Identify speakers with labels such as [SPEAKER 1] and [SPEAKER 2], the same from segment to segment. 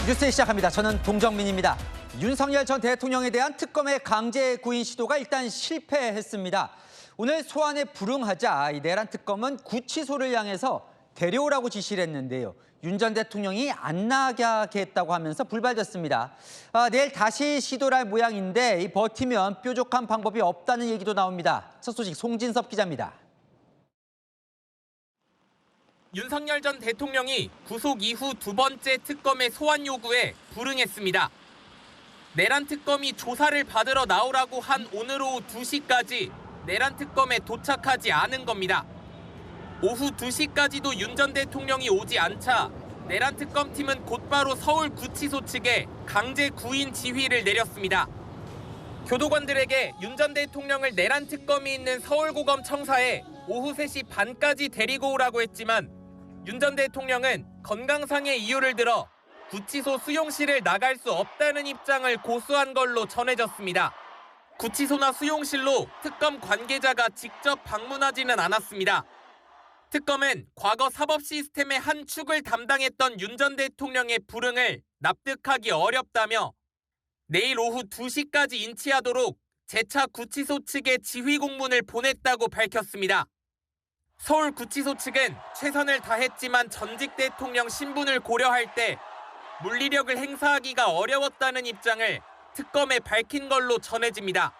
[SPEAKER 1] 뉴스 시작합니다. 저는 동정민입니다. 윤석열 전 대통령에 대한 특검의 강제 구인 시도가 일단 실패했습니다. 오늘 소환에 불응하자 이 내란 특검은 구치소를 향해서 데려오라고 지시를 했는데요. 윤 전 대통령이 안 나가게 했다고 하면서 불발됐습니다. 내일 다시 시도를 할 모양인데 이 버티면 뾰족한 방법이 없다는 얘기도 나옵니다. 첫 소식 송진섭 기자입니다.
[SPEAKER 2] 윤석열 전 대통령이 구속 이후 두 번째 특검의 소환 요구에 불응했습니다. 내란 특검이 조사를 받으러 나오라고 한 오늘 오후 2시까지 내란 특검에 도착하지 않은 겁니다. 오후 2시까지도 윤 전 대통령이 오지 않자 내란 특검팀은 곧바로 서울구치소 측에 강제 구인 지휘를 내렸습니다. 교도관들에게 윤 전 대통령을 내란 특검이 있는 서울고검 청사에 오후 3시 반까지 데리고 오라고 했지만 윤 전 대통령은 건강상의 이유를 들어 구치소 수용실을 나갈 수 없다는 입장을 고수한 걸로 전해졌습니다. 구치소나 수용실로 특검 관계자가 직접 방문하지는 않았습니다. 특검은 과거 사법 시스템의 한 축을 담당했던 윤 전 대통령의 불응을 납득하기 어렵다며 내일 오후 2시까지 인치하도록 재차 구치소 측에 지휘 공문을 보냈다고 밝혔습니다. 서울구치소 측은 최선을 다했지만 전직 대통령 신분을 고려할 때 물리력을 행사하기가 어려웠다는 입장을 특검에 밝힌 걸로 전해집니다.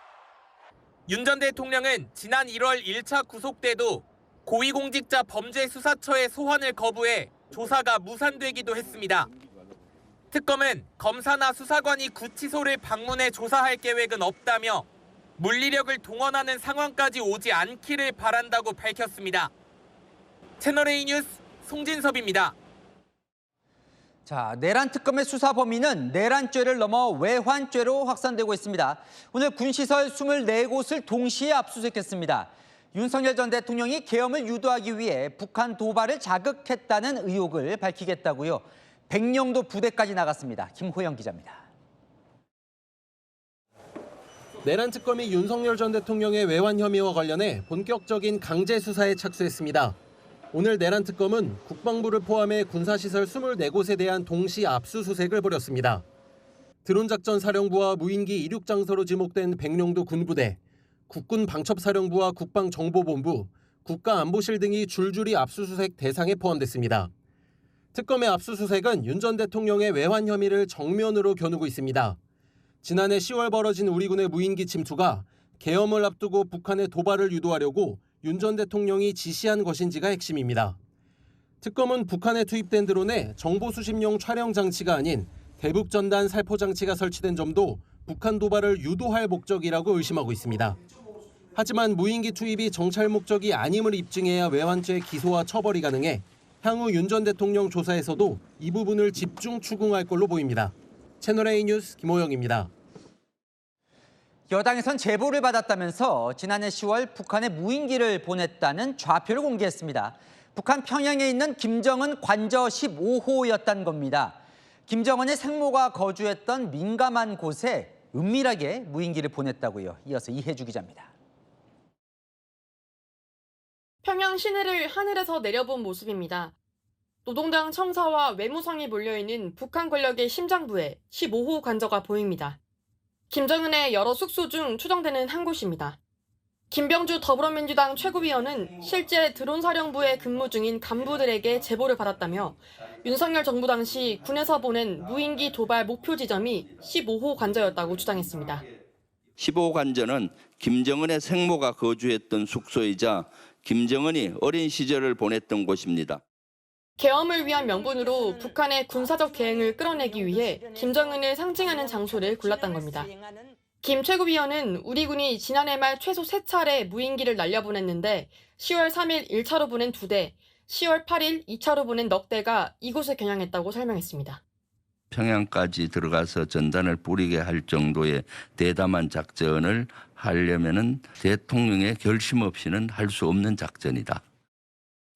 [SPEAKER 2] 윤 전 대통령은 지난 1월 1차 구속 때도 고위공직자 범죄수사처의 소환을 거부해 조사가 무산되기도 했습니다. 특검은 검사나 수사관이 구치소를 방문해 조사할 계획은 없다며 물리력을 동원하는 상황까지 오지 않기를 바란다고 밝혔습니다. 채널A 뉴스 송진섭입니다.
[SPEAKER 1] 자, 내란 특검의 수사 범위는 내란죄를 넘어 외환죄로 확산되고 있습니다. 오늘 군시설 24곳을 동시에 압수수색했습니다. 윤석열 전 대통령이 계엄을 유도하기 위해 북한 도발을 자극했다는 의혹을 밝히겠다고요. 백령도 부대까지 나갔습니다. 김호영 기자입니다.
[SPEAKER 3] 내란 특검이 윤석열 전 대통령의 외환 혐의와 관련해 본격적인 강제 수사에 착수했습니다. 오늘 내란 특검은 국방부를 포함해 군사시설 24곳에 대한 동시 압수수색을 벌였습니다. 드론작전 사령부와 무인기 이륙장소로 지목된 백령도 군부대, 국군 방첩사령부와 국방정보본부, 국가안보실 등이 줄줄이 압수수색 대상에 포함됐습니다. 특검의 압수수색은 윤 전 대통령의 외환 혐의를 정면으로 겨누고 있습니다. 지난해 10월 벌어진 우리 군의 무인기 침투가 계엄을 앞두고 북한의 도발을 유도하려고 윤 전 대통령이 지시한 것인지가 핵심입니다. 특검은 북한에 투입된 드론에 정보 수집용 촬영 장치가 아닌 대북 전단 살포 장치가 설치된 점도 북한 도발을 유도할 목적이라고 의심하고 있습니다. 하지만 무인기 투입이 정찰 목적이 아님을 입증해야 외환죄 기소와 처벌이 가능해 향후 윤 전 대통령 조사에서도 이 부분을 집중 추궁할 걸로 보입니다. 채널A 뉴스 김호영입니다.
[SPEAKER 1] 여당에선 제보를 받았다면서 지난해 10월 북한에 무인기를 보냈다는 좌표를 공개했습니다. 북한 평양에 있는 김정은 관저 15호였다는 겁니다. 김정은의 생모가 거주했던 민감한 곳에 은밀하게 무인기를 보냈다고요. 이어서 이혜주 기자입니다.
[SPEAKER 4] 평양 시내를 하늘에서 내려본 모습입니다. 노동당 청사와 외무성이 몰려있는 북한 권력의 심장부에 15호 관저가 보입니다. 김정은의 여러 숙소 중 추정되는 한 곳입니다. 김병주 더불어민주당 최고위원은 실제 드론사령부에 근무 중인 간부들에게 제보를 받았다며 윤석열 정부 당시 군에서 보낸 무인기 도발 목표 지점이 15호 관저였다고 주장했습니다.
[SPEAKER 5] 15호 관저는 김정은의 생모가 거주했던 숙소이자 김정은이 어린 시절을 보냈던 곳입니다.
[SPEAKER 4] 계엄을 위한 명분으로 북한의 군사적 대응을 끌어내기 위해 김정은을 상징하는 장소를 골랐던 겁니다. 김 최고위원은 우리 군이 지난해 말 최소 3차례 무인기를 날려보냈는데 10월 3일 1차로 보낸 2대, 10월 8일 2차로 보낸 넉 대가 이곳을 겨냥했다고 설명했습니다.
[SPEAKER 5] 평양까지 들어가서 전단을 뿌리게 할 정도의 대담한 작전을 하려면은 대통령의 결심 없이는 할 수 없는 작전이다.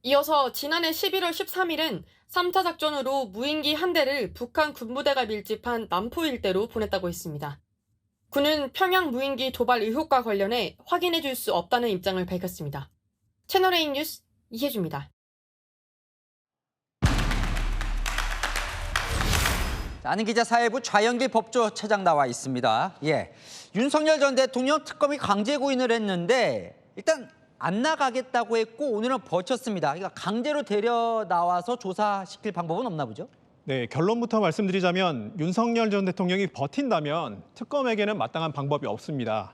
[SPEAKER 4] 이어서 지난해 11월 13일은 3차 작전으로 무인기 한 대를 북한 군부대가 밀집한 남포 일대로 보냈다고 했습니다. 군은 평양 무인기 도발 의혹과 관련해 확인해 줄 수 없다는 입장을 밝혔습니다. 채널A 뉴스 이혜주입니다.
[SPEAKER 1] 아는 기자 사회부 좌영길 법조차장 나와 있습니다. 예, 윤석열 전 대통령 특검이 강제 구인을 했는데 일단 안 나가겠다고 했고 오늘은 버텼습니다. 그러니까 강제로 데려 나와서 조사시킬 방법은 없나 보죠?
[SPEAKER 6] 네, 결론부터 말씀드리자면 윤석열 전 대통령이 버틴다면 특검에게는 마땅한 방법이 없습니다.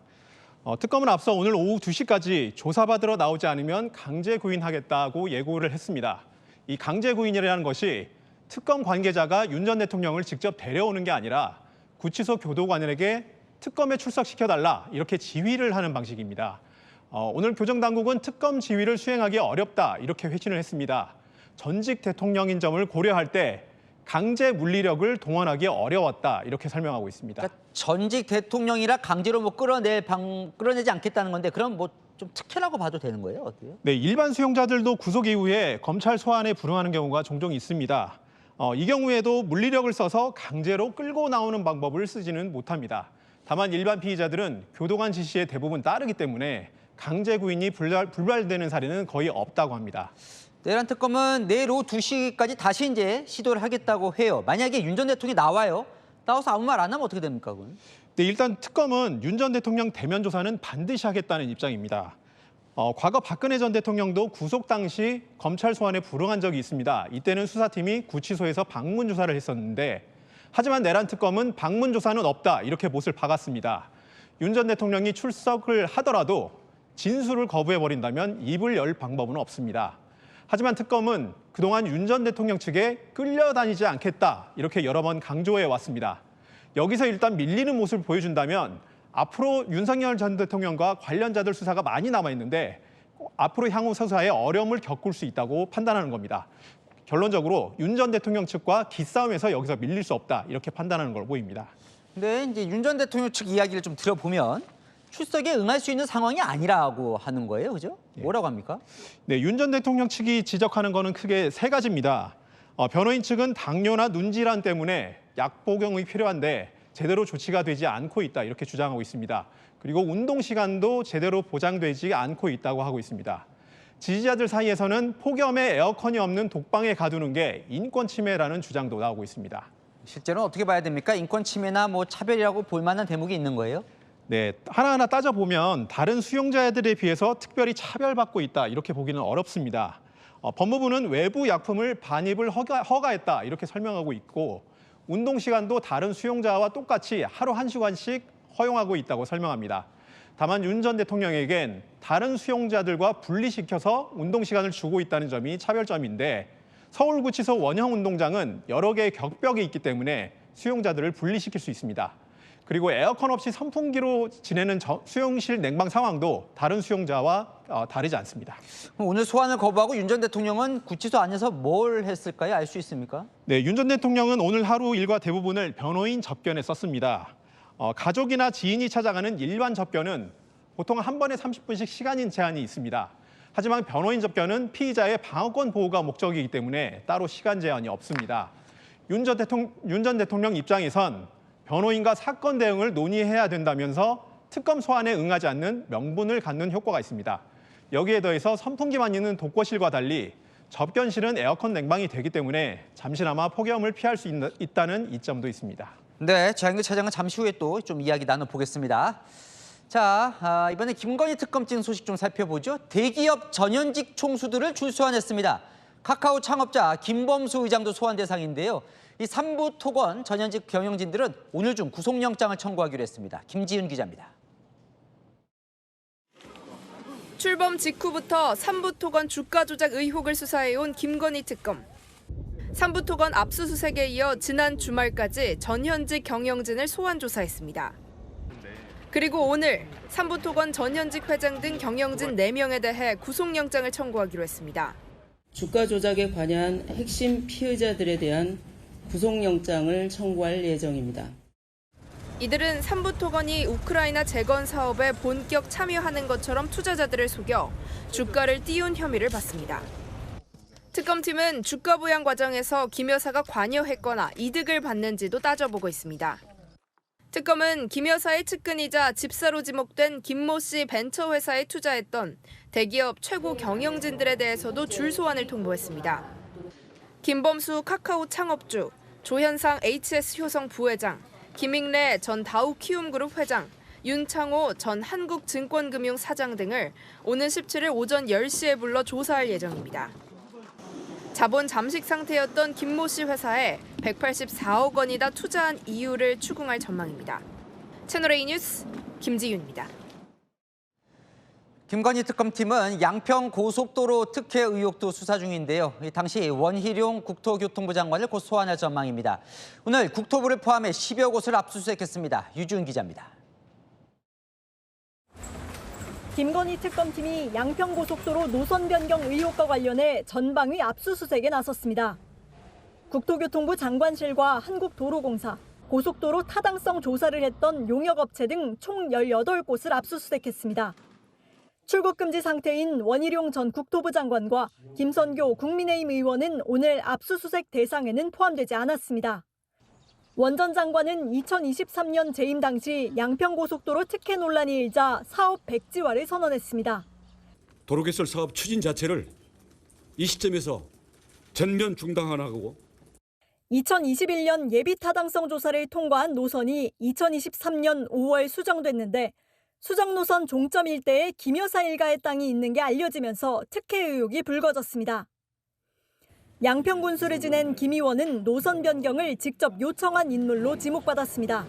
[SPEAKER 6] 특검은 앞서 오늘 오후 2시까지 조사받으러 나오지 않으면 강제 구인하겠다고 예고를 했습니다. 이 강제 구인이라는 것이 특검 관계자가 윤 전 대통령을 직접 데려오는 게 아니라 구치소 교도관에게 특검에 출석시켜달라 이렇게 지휘를 하는 방식입니다. 오늘 교정당국은 특검 지휘를 수행하기 어렵다 이렇게 회신을 했습니다. 전직 대통령인 점을 고려할 때 강제 물리력을 동원하기 어려웠다 이렇게 설명하고 있습니다.
[SPEAKER 1] 그러니까 전직 대통령이라 강제로 뭐 끌어내지 않겠다는 건데 그럼 뭐 좀 특혜라고 봐도 되는 거예요? 어때요?
[SPEAKER 6] 네, 일반 수용자들도 구속 이후에 검찰 소환에 불응하는 경우가 종종 있습니다. 이 경우에도 물리력을 써서 강제로 끌고 나오는 방법을 쓰지는 못합니다. 다만 일반 피의자들은 교도관 지시에 대부분 따르기 때문에 강제 구인이 불발되는 사례는 거의 없다고 합니다.
[SPEAKER 1] 내란 특검은 내일 오후 2시까지 다시 이제 시도를 하겠다고 해요. 만약에 윤 전 대통령이 나와서 아무 말 안 하면 어떻게 됩니까, 그건?
[SPEAKER 6] 네, 일단 특검은 윤 전 대통령 대면 조사는 반드시 하겠다는 입장입니다. 과거 박근혜 전 대통령도 구속 당시 검찰 소환에 불응한 적이 있습니다. 이때는 수사팀이 구치소에서 방문 조사를 했었는데 하지만 내란 특검은 방문 조사는 없다 이렇게 못을 박았습니다. 윤 전 대통령이 출석을 하더라도 진술을 거부해버린다면 입을 열 방법은 없습니다. 하지만 특검은 그동안 윤 전 대통령 측에 끌려다니지 않겠다 이렇게 여러 번 강조해 왔습니다. 여기서 일단 밀리는 모습을 보여준다면 앞으로 윤석열 전 대통령과 관련자들 수사가 많이 남아있는데 앞으로 향후 수사에 어려움을 겪을 수 있다고 판단하는 겁니다. 결론적으로 윤 전 대통령 측과 기싸움에서 여기서 밀릴 수 없다 이렇게 판단하는 걸로 보입니다.
[SPEAKER 1] 근데 이제 윤 전 대통령 측 이야기를 좀 들어보면 출석에 응할 수 있는 상황이 아니라고 하는 거예요, 그죠? 뭐라고 합니까?
[SPEAKER 6] 네, 윤 전 대통령 측이 지적하는 거는 크게 세 가지입니다. 변호인 측은 당뇨나 눈질환 때문에 약 복용이 필요한데 제대로 조치가 되지 않고 있다 이렇게 주장하고 있습니다. 그리고 운동 시간도 제대로 보장되지 않고 있다고 하고 있습니다. 지지자들 사이에서는 폭염에 에어컨이 없는 독방에 가두는 게 인권 침해라는 주장도 나오고 있습니다.
[SPEAKER 1] 실제로는 어떻게 봐야 됩니까? 인권 침해나 뭐 차별이라고 볼 만한 대목이 있는 거예요?
[SPEAKER 6] 네, 하나하나 따져보면 다른 수용자들에 비해서 특별히 차별받고 있다 이렇게 보기는 어렵습니다. 법무부는 외부 약품을 반입을 허가했다 이렇게 설명하고 있고 운동 시간도 다른 수용자와 똑같이 하루 1시간씩 허용하고 있다고 설명합니다. 다만 윤 전 대통령에겐 다른 수용자들과 분리시켜서 운동 시간을 주고 있다는 점이 차별점인데 서울구치소 원형운동장은 여러 개의 격벽이 있기 때문에 수용자들을 분리시킬 수 있습니다. 그리고 에어컨 없이 선풍기로 지내는 수용실 냉방 상황도 다른 수용자와 다르지 않습니다.
[SPEAKER 1] 그럼 오늘 소환을 거부하고 윤 전 대통령은 구치소 안에서 뭘 했을까요? 알 수 있습니까?
[SPEAKER 6] 네, 윤 전 대통령은 오늘 하루 일과 대부분을 변호인 접견에 썼습니다. 가족이나 지인이 찾아가는 일반 접견은 보통 한 번에 30분씩 시간 제한이 있습니다. 하지만 변호인 접견은 피의자의 방어권 보호가 목적이기 때문에 따로 시간 제한이 없습니다. 윤 전 대통령 입장에선 변호인과 사건 대응을 논의해야 된다면서 특검 소환에 응하지 않는 명분을 갖는 효과가 있습니다. 여기에 더해서 선풍기만 있는 독거실과 달리 접견실은 에어컨 냉방이 되기 때문에 잠시나마 폭염을 피할 수 있다는 이점도 있습니다.
[SPEAKER 1] 네, 좌영길 차장은 잠시 후에 또 좀 이야기 나눠보겠습니다. 자, 이번에 김건희 특검진 소식 좀 살펴보죠. 대기업 전현직 총수들을 출소환했습니다. 카카오 창업자 김범수 의장도 소환 대상인데요. 이 삼부토건 전현직 경영진들은 오늘 중 구속영장을 청구하기로 했습니다. 김지윤 기자입니다.
[SPEAKER 7] 출범 직후부터 삼부토건 주가 조작 의혹을 수사해온 김건희 특검. 삼부토건 압수수색에 이어 지난 주말까지 전현직 경영진을 소환 조사했습니다. 그리고 오늘 삼부토건 전현직 회장 등 경영진 4명에 대해 구속영장을 청구하기로 했습니다.
[SPEAKER 8] 주가 조작에 관여한 핵심 피의자들에 대한 구속영장을 청구할 예정입니다.
[SPEAKER 7] 이들은 삼부토건이 우크라이나 재건 사업에 본격 참여하는 것처럼 투자자들을 속여 주가를 띄운 혐의를 받습니다. 특검팀은 주가 부양 과정에서 김 여사가 관여했거나 이득을 받는지도 따져보고 있습니다. 특검은 김 여사의 측근이자 집사로 지목된 김모 씨 벤처회사에 투자했던 대기업 최고 경영진들에 대해서도 줄 소환을 통보했습니다. 김범수 카카오 창업주, 조현상 HS 효성 부회장, 김익래 전 다우키움그룹 회장, 윤창호 전 한국증권금융 사장 등을 오는 17일 오전 10시에 불러 조사할 예정입니다. 자본 잠식 상태였던 김모 씨 회사에 184억 원이나 투자한 이유를 추궁할 전망입니다. 채널A 뉴스 김지윤입니다.
[SPEAKER 1] 김건희 특검팀은 양평 고속도로 특혜 의혹도 수사 중인데요. 당시 원희룡 국토교통부 장관을 곧 소환할 전망입니다. 오늘 국토부를 포함해 10여 곳을 압수수색했습니다. 유지훈 기자입니다.
[SPEAKER 9] 김건희 특검팀이 양평고속도로 노선 변경 의혹과 관련해 전방위 압수수색에 나섰습니다. 국토교통부 장관실과 한국도로공사, 고속도로 타당성 조사를 했던 용역업체 등 총 18곳을 압수수색했습니다. 출국금지 상태인 원희룡 전 국토부 장관과 김선교 국민의힘 의원은 오늘 압수수색 대상에는 포함되지 않았습니다. 원 전 장관은 2023년 재임 당시 양평고속도로 특혜 논란이 일자 사업 백지화를 선언했습니다.
[SPEAKER 10] 도로 개설 사업 추진 자체를 이 시점에서 전면 중단하고
[SPEAKER 9] 2021년 예비 타당성 조사를 통과한 노선이 2023년 5월 수정됐는데 수정 노선 종점 일대에 김 여사 일가의 땅이 있는 게 알려지면서 특혜 의혹이 불거졌습니다. 양평 군수를 지낸 김 의원은 노선 변경을 직접 요청한 인물로 지목받았습니다.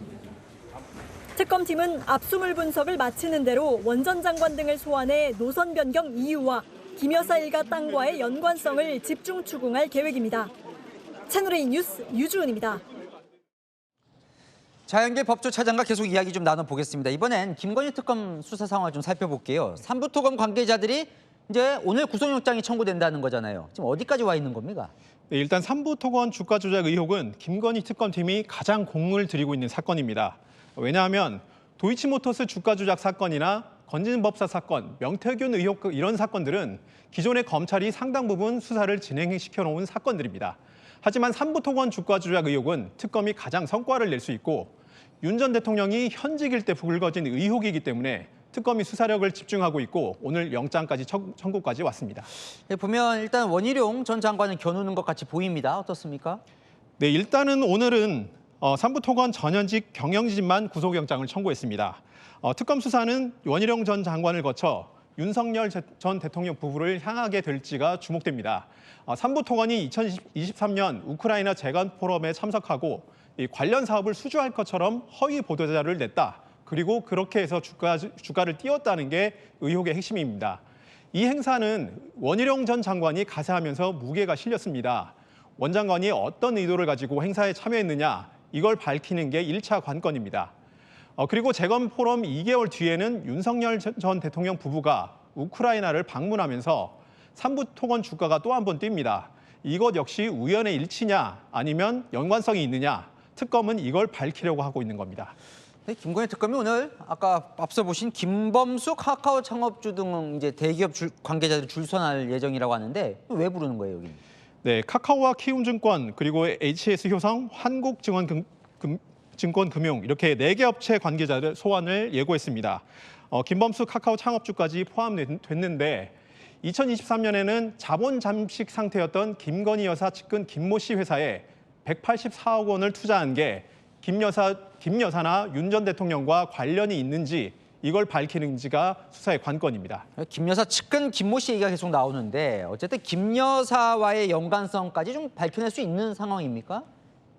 [SPEAKER 9] 특검팀은 압수물 분석을 마치는 대로 원 전 장관 등을 소환해 노선 변경 이유와 김 여사 일가 땅과의 연관성을 집중 추궁할 계획입니다. 채널A 뉴스 유주은입니다.
[SPEAKER 1] 자연계 법조 차장과 계속 이야기 좀 나눠보겠습니다. 이번엔 김건희 특검 수사 상황을 좀 살펴볼게요. 삼부토검 관계자들이 이제 오늘 구속영장이 청구된다는 거잖아요. 지금 어디까지 와 있는 겁니까?
[SPEAKER 6] 네, 일단 삼부토건 주가 조작 의혹은 김건희 특검팀이 가장 공을 들이고 있는 사건입니다. 왜냐하면 도이치모터스 주가 조작 사건이나 건진법사 사건, 명태균 의혹 이런 사건들은 기존의 검찰이 상당 부분 수사를 진행시켜 놓은 사건들입니다. 하지만 삼부토건 주가 조작 의혹은 특검이 가장 성과를 낼 수 있고 윤 전 대통령이 현직일 때 불거진 의혹이기 때문에 특검이 수사력을 집중하고 있고 오늘 영장까지 청구까지 왔습니다.
[SPEAKER 1] 네, 보면 일단 원희룡 전 장관은 겨누는 것 같이 보입니다. 어떻습니까?
[SPEAKER 6] 네, 일단은 오늘은 삼부토건 전현직 경영진만 구속영장을 청구했습니다. 특검 수사는 원희룡 전 장관을 거쳐 윤석열 전 대통령 부부를 향하게 될지가 주목됩니다. 삼부토건이 2023년 우크라이나 재건 포럼에 참석하고 이 관련 사업을 수주할 것처럼 허위 보도자료를 냈다. 그리고 그렇게 해서 주가를 띄웠다는 게 의혹의 핵심입니다. 이 행사는 원희룡 전 장관이 가세하면서 무게가 실렸습니다. 원 장관이 어떤 의도를 가지고 행사에 참여했느냐 이걸 밝히는 게 1차 관건입니다. 그리고 재건 포럼 2개월 뒤에는 윤석열 전 대통령 부부가 우크라이나를 방문하면서 삼부토건 주가가 또 한 번 뜁니다. 이것 역시 우연의 일치냐 아니면 연관성이 있느냐 특검은 이걸 밝히려고 하고 있는 겁니다.
[SPEAKER 1] 네, 김건희 특검이 오늘 아까 앞서 보신 김범수 카카오 창업주 등 이제 대기업 관계자들 줄선할 예정이라고 하는데 왜 부르는 거예요, 여기?
[SPEAKER 6] 네, 카카오와 키움증권 그리고 HS 효성, 한국증권금융 이렇게 4개 업체 관계자들 소환을 예고했습니다. 김범수 카카오 창업주까지 포함됐는데 2023년에는 자본 잠식 상태였던 김건희 여사 측근 김모 씨 회사에 184억 원을 투자한 게 김 여사나 윤 전 대통령과 관련이 있는지 이걸 밝히는지가 수사의 관건입니다.
[SPEAKER 1] 김 여사 측근 김모 씨 얘기가 계속 나오는데 어쨌든 김 여사와의 연관성까지 좀 밝혀낼 수 있는 상황입니까?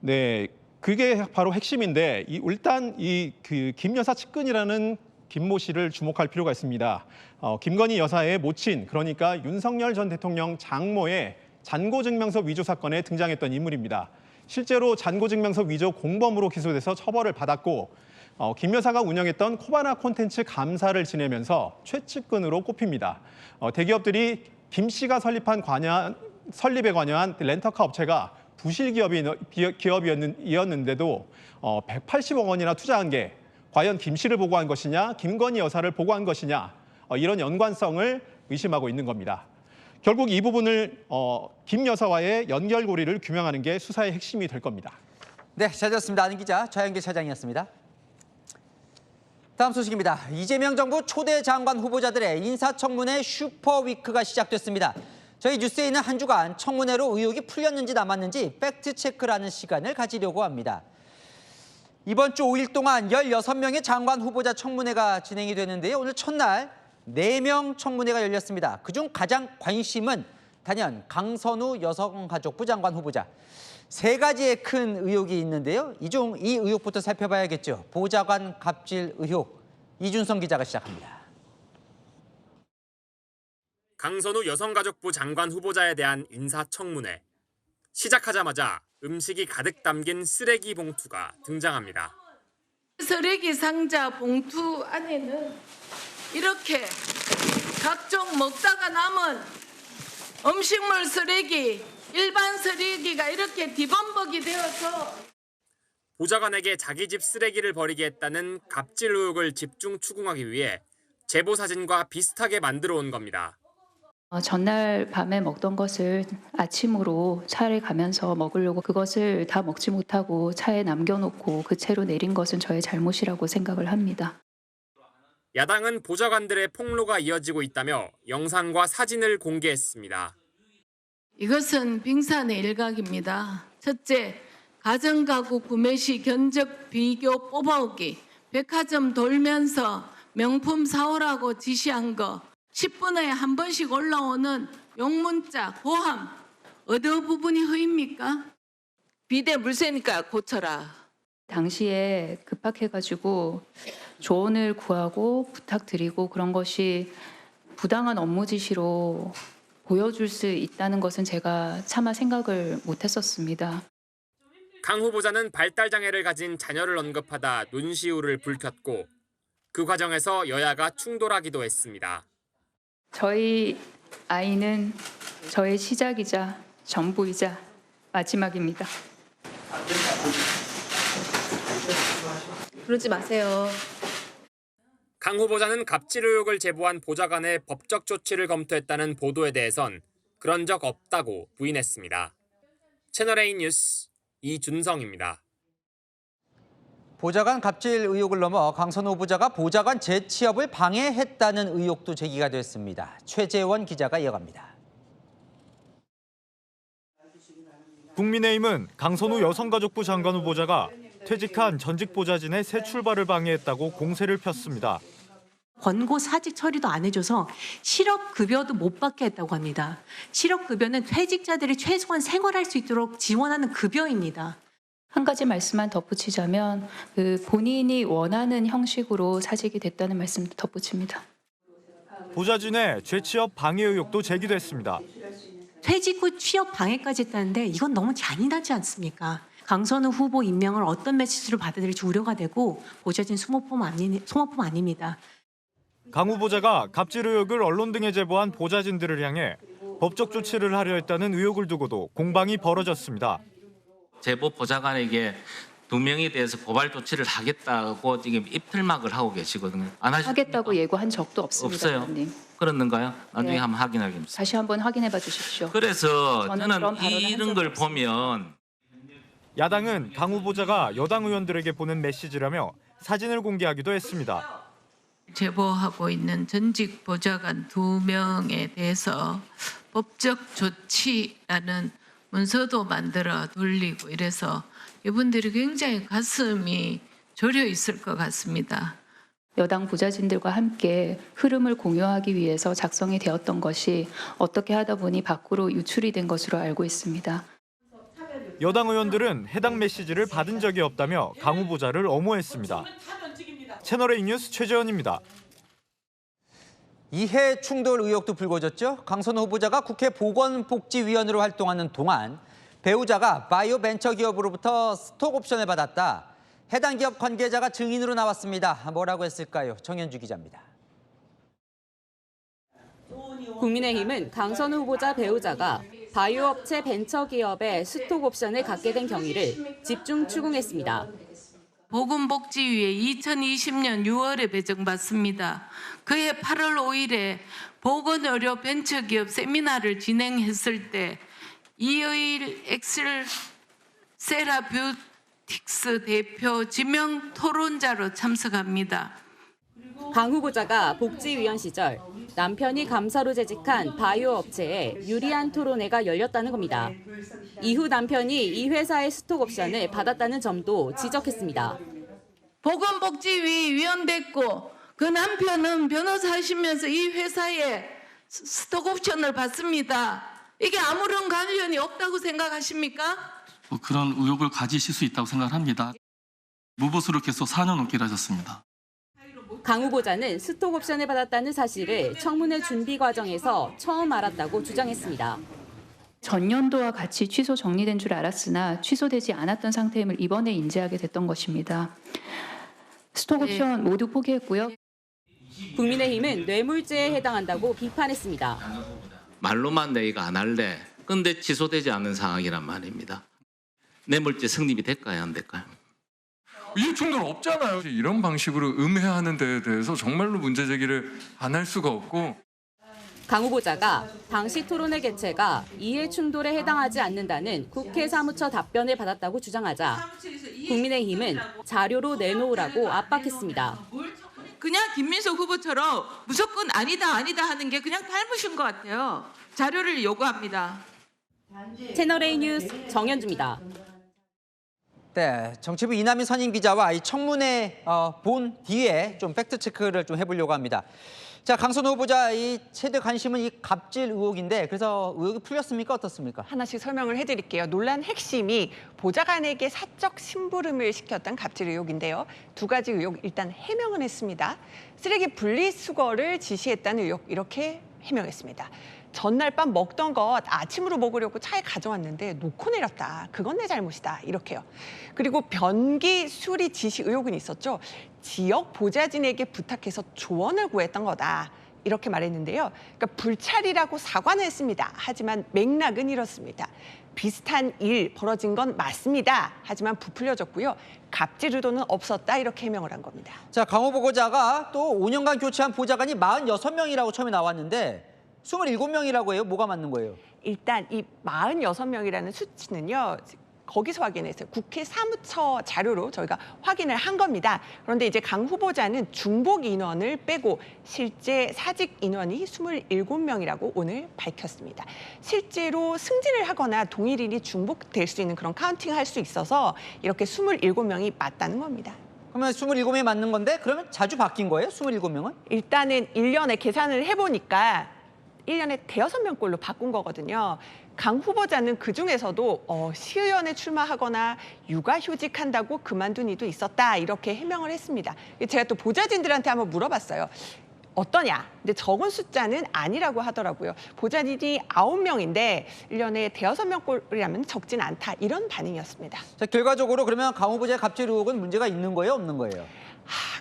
[SPEAKER 6] 네, 그게 바로 핵심인데 일단 김 여사 측근이라는 김모 씨를 주목할 필요가 있습니다. 김건희 여사의 모친 그러니까 윤석열 전 대통령 장모의 잔고증명서 위조 사건에 등장했던 인물입니다. 실제로 잔고증명서 위조 공범으로 기소돼서 처벌을 받았고 김 여사가 운영했던 코바나 콘텐츠 감사를 지내면서 최측근으로 꼽힙니다. 대기업들이 김 씨가 설립에 관여한 렌터카 업체가 부실 기업이었는데도 180억 원이나 투자한 게 과연 김 씨를 보고한 것이냐, 김건희 여사를 보고한 것이냐 이런 연관성을 의심하고 있는 겁니다. 결국 이 부분을 김 여사와의 연결고리를 규명하는 게 수사의 핵심이 될 겁니다.
[SPEAKER 1] 네, 잘 들었습니다. 아는 기자 좌영길 차장이었습니다. 다음 소식입니다. 이재명 정부 초대 장관 후보자들의 인사청문회 슈퍼위크가 시작됐습니다. 저희 뉴스에 있는 한 주간 청문회로 의혹이 풀렸는지 남았는지 팩트체크라는 시간을 가지려고 합니다. 이번 주 5일 동안 16명의 장관 후보자 청문회가 진행이 되는데요. 오늘 첫날 4명 청문회가 열렸습니다. 그중 가장 관심은 단연 강선우 여성가족부 장관 후보자. 3가지의 큰 의혹이 있는데요. 이 의혹부터 살펴봐야겠죠. 보좌관 갑질 의혹. 이준성 기자가 시작합니다.
[SPEAKER 11] 강선우 여성가족부 장관 후보자에 대한 인사청문회. 시작하자마자 음식이 가득 담긴 쓰레기 봉투가 등장합니다.
[SPEAKER 12] 쓰레기 상자 봉투 안에는 이렇게 각종 먹다가 남은 음식물 쓰레기, 일반 쓰레기가 이렇게 뒤범벅이 되어서
[SPEAKER 11] 보좌관에게 자기 집 쓰레기를 버리게 했다는 갑질 의혹을 집중 추궁하기 위해 제보 사진과 비슷하게 만들어 온 겁니다.
[SPEAKER 13] 전날 밤에 먹던 것을 아침으로 차를 가면서 먹으려고 그것을 다 먹지 못하고 차에 남겨놓고 그 채로 내린 것은 저의 잘못이라고 생각을 합니다.
[SPEAKER 11] 야당은 보좌관들의 폭로가 이어지고 있다며 영상과 사진을 공개했습니다.
[SPEAKER 12] 이것은 빙산의 일각입니다. 첫째, 가정가구 구매 시 견적 비교 뽑아오기, 백화점 돌면서 명품 사오라고 지시한 거, 10분에 한 번씩 올라오는 용문자, 고함, 어느 부분이 허입니까? 비대 물새니까 고쳐라.
[SPEAKER 13] 당시에 급박해가지고 조언을 구하고 부탁드리고 그런 것이 부당한 업무 지시로 보여줄 수 있다는 것은 제가 차마 생각을 못했었습니다.
[SPEAKER 11] 강 후보자는 발달장애를 가진 자녀를 언급하다 눈시울을 붉혔고 그 과정에서 여야가 충돌하기도 했습니다.
[SPEAKER 13] 저희 아이는 저의 시작이자 전부이자 마지막입니다.
[SPEAKER 12] 그러지 마세요.
[SPEAKER 11] 강 후보자는 갑질 의혹을 제보한 보좌관의 법적 조치를 검토했다는 보도에 대해선 그런 적 없다고 부인했습니다. 채널A 뉴스 이준성입니다.
[SPEAKER 1] 보좌관 갑질 의혹을 넘어 강선우 후보자가 보좌관 재취업을 방해했다는 의혹도 제기가 됐습니다. 최재원 기자가 이어갑니다.
[SPEAKER 14] 국민의힘은 강선우 여성가족부 장관 후보자가 퇴직한 전직 보좌진의 새 출발을 방해했다고 공세를 폈습니다.
[SPEAKER 15] 권고 사직 처리도 안 해줘서 실업급여도 못 받게 했다고 합니다. 실업급여는 퇴직자들이 최소한 생활할 수 있도록 지원하는 급여입니다.
[SPEAKER 13] 한 가지 말씀만 덧붙이자면 본인이 원하는 형식으로 사직이 됐다는 말씀도 덧붙입니다.
[SPEAKER 14] 보좌진의 재취업 방해 의혹도 제기됐습니다.
[SPEAKER 15] 퇴직 후 취업 방해까지 했다는데 이건 너무 잔인하지 않습니까? 강선우 후보 임명을 어떤 메시지로 받아들일지 우려가 되고 보좌진 소모품 아닙니다.
[SPEAKER 14] 강 후보자가 갑질 의혹을 언론 등에 제보한 보좌진들을 향해 법적 조치를 하려 했다는 의혹을 두고도 공방이 벌어졌습니다.
[SPEAKER 16] 제보 보좌관에게 2명에 대해서 고발 조치를 하겠다고 지금 입틀막을 하고 계시거든요. 안
[SPEAKER 13] 하겠다고 예고한 적도 없습니다.
[SPEAKER 16] 없어요.
[SPEAKER 13] 의원님.
[SPEAKER 16] 그렇는가요? 나중에
[SPEAKER 13] 네.
[SPEAKER 16] 한번 확인하겠습니다.
[SPEAKER 13] 다시 한번 확인해 봐 주십시오.
[SPEAKER 16] 그래서
[SPEAKER 13] 저는
[SPEAKER 16] 저는
[SPEAKER 13] 그런 발언을 한
[SPEAKER 16] 이런
[SPEAKER 13] 적이
[SPEAKER 16] 걸
[SPEAKER 13] 없습니다.
[SPEAKER 16] 보면
[SPEAKER 14] 야당은 강 후보자가 여당 의원들에게 보낸 메시지라며 사진을 공개하기도 했습니다.
[SPEAKER 12] 제보하고 있는 전직 보좌관 2명에 대해서 법적 조치라는 문서도 만들어 돌리고 이래서 이분들이 굉장히 가슴이 저려 있을 것 같습니다.
[SPEAKER 13] 여당 보좌진들과 함께 흐름을 공유하기 위해서 작성이 되었던 것이 어떻게 하다 보니 밖으로 유출이 된 것으로 알고 있습니다.
[SPEAKER 14] 여당 의원들은 해당 메시지를 받은 적이 없다며 강 후보자를 엄호했습니다. 채널A 뉴스 최재원입니다.
[SPEAKER 1] 이해 충돌 의혹도 불거졌죠. 강선우 후보자가 국회 보건복지위원으로 활동하는 동안 배우자가 바이오 벤처 기업으로부터 스톡 옵션을 받았다. 해당 기업 관계자가 증인으로 나왔습니다. 뭐라고 했을까요? 정현주 기자입니다.
[SPEAKER 17] 국민의힘은 강선우 후보자 배우자가 바이오업체 벤처기업의 스톡 옵션을 갖게 된 경위를 집중 추궁했습니다.
[SPEAKER 12] 보건복지위에 2020년 6월에 배정받습니다. 그해 8월 5일에 보건의료 벤처기업 세미나를 진행했을 때 이의일 엑셀 세라뷰틱스 대표 지명 토론자로 참석합니다.
[SPEAKER 17] 강 후보자가 복지위원 시절 남편이 감사로 재직한 바이오 업체에 유리한 토론회가 열렸다는 겁니다. 이후 남편이 이 회사의 스톡 옵션을 받았다는 점도 지적했습니다.
[SPEAKER 12] 보건복지위 위원됐고 그 남편은 변호사 하시면서 이 회사에 스톡옵션을 받습니다. 이게 아무런 관련이 없다고 생각하십니까?
[SPEAKER 18] 그런 의혹을 가지실 수 있다고 생각합니다. 무보수를 계속 4년 넘게 일하셨습니다.
[SPEAKER 17] 강 후보자는 스톡 옵션을 받았다는 사실을 청문회 준비 과정에서 처음 알았다고 주장했습니다.
[SPEAKER 13] 전년도와 같이 취소 정리된 줄 알았으나 취소되지 않았던 상태임을 이번에 인지하게 됐던 것입니다. 스톡옵션 모두 포기했고요.
[SPEAKER 17] 국민의힘은 뇌물죄에 해당한다고 비판했습니다.
[SPEAKER 16] 말로만 내가 안 할래. 근데 취소되지 않는 상황이란 말입니다. 뇌물죄 성립이 될까요, 안 될까요?
[SPEAKER 19] 이해충돌 없잖아요. 이런 방식으로 음해하는 데에 대해서 정말로 문제 제기를 안 할 수가 없고.
[SPEAKER 17] 강 후보자가 당시 토론회 개최가 이해충돌에 해당하지 않는다는 국회 사무처 답변을 받았다고 주장하자 국민의힘은 자료로 내놓으라고 압박했습니다.
[SPEAKER 12] 그냥 김민석 후보처럼 무조건 아니다 하는 게 그냥 닮으신 것 같아요. 자료를 요구합니다.
[SPEAKER 17] 채널A 뉴스 정현주입니다.
[SPEAKER 1] 네, 정치부 이남희 선임 기자와 이 청문회 본 뒤에 좀 팩트 체크를 좀 해보려고 합니다. 자, 강선우 후보자 이 최대 관심은 이 갑질 의혹인데 그래서 의혹이 풀렸습니까? 어떻습니까?
[SPEAKER 20] 하나씩 설명을 해드릴게요. 논란 핵심이 보좌관에게 사적 심부름을 시켰던 갑질 의혹인데요. 두 가지 의혹 일단 해명은 했습니다. 쓰레기 분리수거를 지시했다는 의혹 이렇게 해명했습니다. 전날 밤 먹던 것 아침으로 먹으려고 차에 가져왔는데 놓고 내렸다. 그건 내 잘못이다. 이렇게요. 그리고 변기 수리 지시 의혹은 있었죠. 지역 보좌진에게 부탁해서 조언을 구했던 거다. 이렇게 말했는데요. 그러니까 불찰이라고 사과는 했습니다. 하지만 맥락은 이렇습니다. 비슷한 일 벌어진 건 맞습니다. 하지만 부풀려졌고요. 갑질 의도는 없었다. 이렇게 해명을 한 겁니다.
[SPEAKER 1] 자, 강 후보자가 또 5년간 교체한 보좌관이 46명이라고 처음에 나왔는데 27명이라고 해요? 뭐가 맞는 거예요?
[SPEAKER 20] 일단 이 46명이라는 수치는요. 거기서 확인했어요. 국회 사무처 자료로 저희가 확인을 한 겁니다. 그런데 이제 강 후보자는 중복 인원을 빼고 실제 사직 인원이 27명이라고 오늘 밝혔습니다. 실제로 승진을 하거나 동일인이 중복될 수 있는 그런 카운팅을 할 수 있어서 이렇게 27명이 맞다는 겁니다.
[SPEAKER 1] 그러면 27명이 맞는 건데 그러면 자주 바뀐 거예요? 27명은?
[SPEAKER 20] 일단은 1년에 계산을 해보니까 1년에 5명꼴로 바꾼 거거든요. 강 후보자는 그중에서도 시의원에 출마하거나 육아휴직한다고 그만둔 이도 있었다. 이렇게 해명을 했습니다. 제가 또 보좌진들한테 한번 물어봤어요. 어떠냐? 근데 적은 숫자는 아니라고 하더라고요. 보좌진이 9명인데 1년에 5명꼴이라면 적진 않다. 이런 반응이었습니다.
[SPEAKER 1] 자, 결과적으로 그러면 강 후보자의 갑질 의혹은 문제가 있는 거예요? 없는 거예요?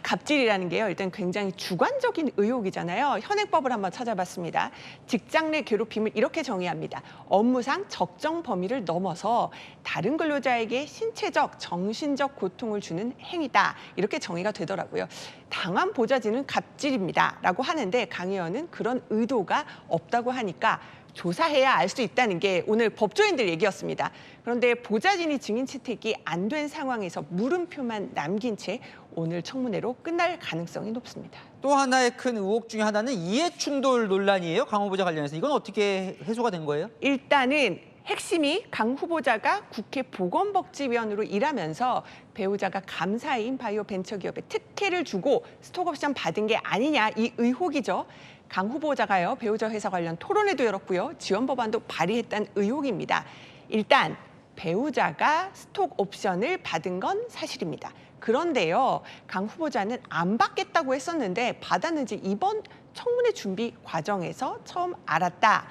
[SPEAKER 20] 갑질이라는 게요. 일단 굉장히 주관적인 의혹이잖아요. 현행법을 한번 찾아봤습니다. 직장 내 괴롭힘을 이렇게 정의합니다. 업무상 적정 범위를 넘어서 다른 근로자에게 신체적, 정신적 고통을 주는 행위다. 이렇게 정의가 되더라고요. 당한 보좌진은 갑질입니다. 라고 하는데 강 의원은 그런 의도가 없다고 하니까 조사해야 알 수 있다는 게 오늘 법조인들 얘기였습니다. 그런데 보좌진이 증인 채택이 안 된 상황에서 물음표만 남긴 채 오늘 청문회로 끝날 가능성이 높습니다.
[SPEAKER 1] 또 하나의 큰 의혹 중에 하나는 이해충돌 논란이에요. 강 후보자 관련해서. 이건 어떻게 해소가 된 거예요?
[SPEAKER 20] 일단은 핵심이 강 후보자가 국회 보건복지위원으로 일하면서 배우자가 감사인 바이오 벤처기업에 특혜를 주고 스톡옵션 받은 게 아니냐 이 의혹이죠. 강 후보자가요 배우자 회사 관련 토론회도 열었고요. 지원 법안도 발의했다는 의혹입니다. 일단 배우자가 스톡 옵션을 받은 건 사실입니다. 그런데요, 강 후보자는 안 받겠다고 했었는데 받았는지 이번 청문회 준비 과정에서 처음 알았다.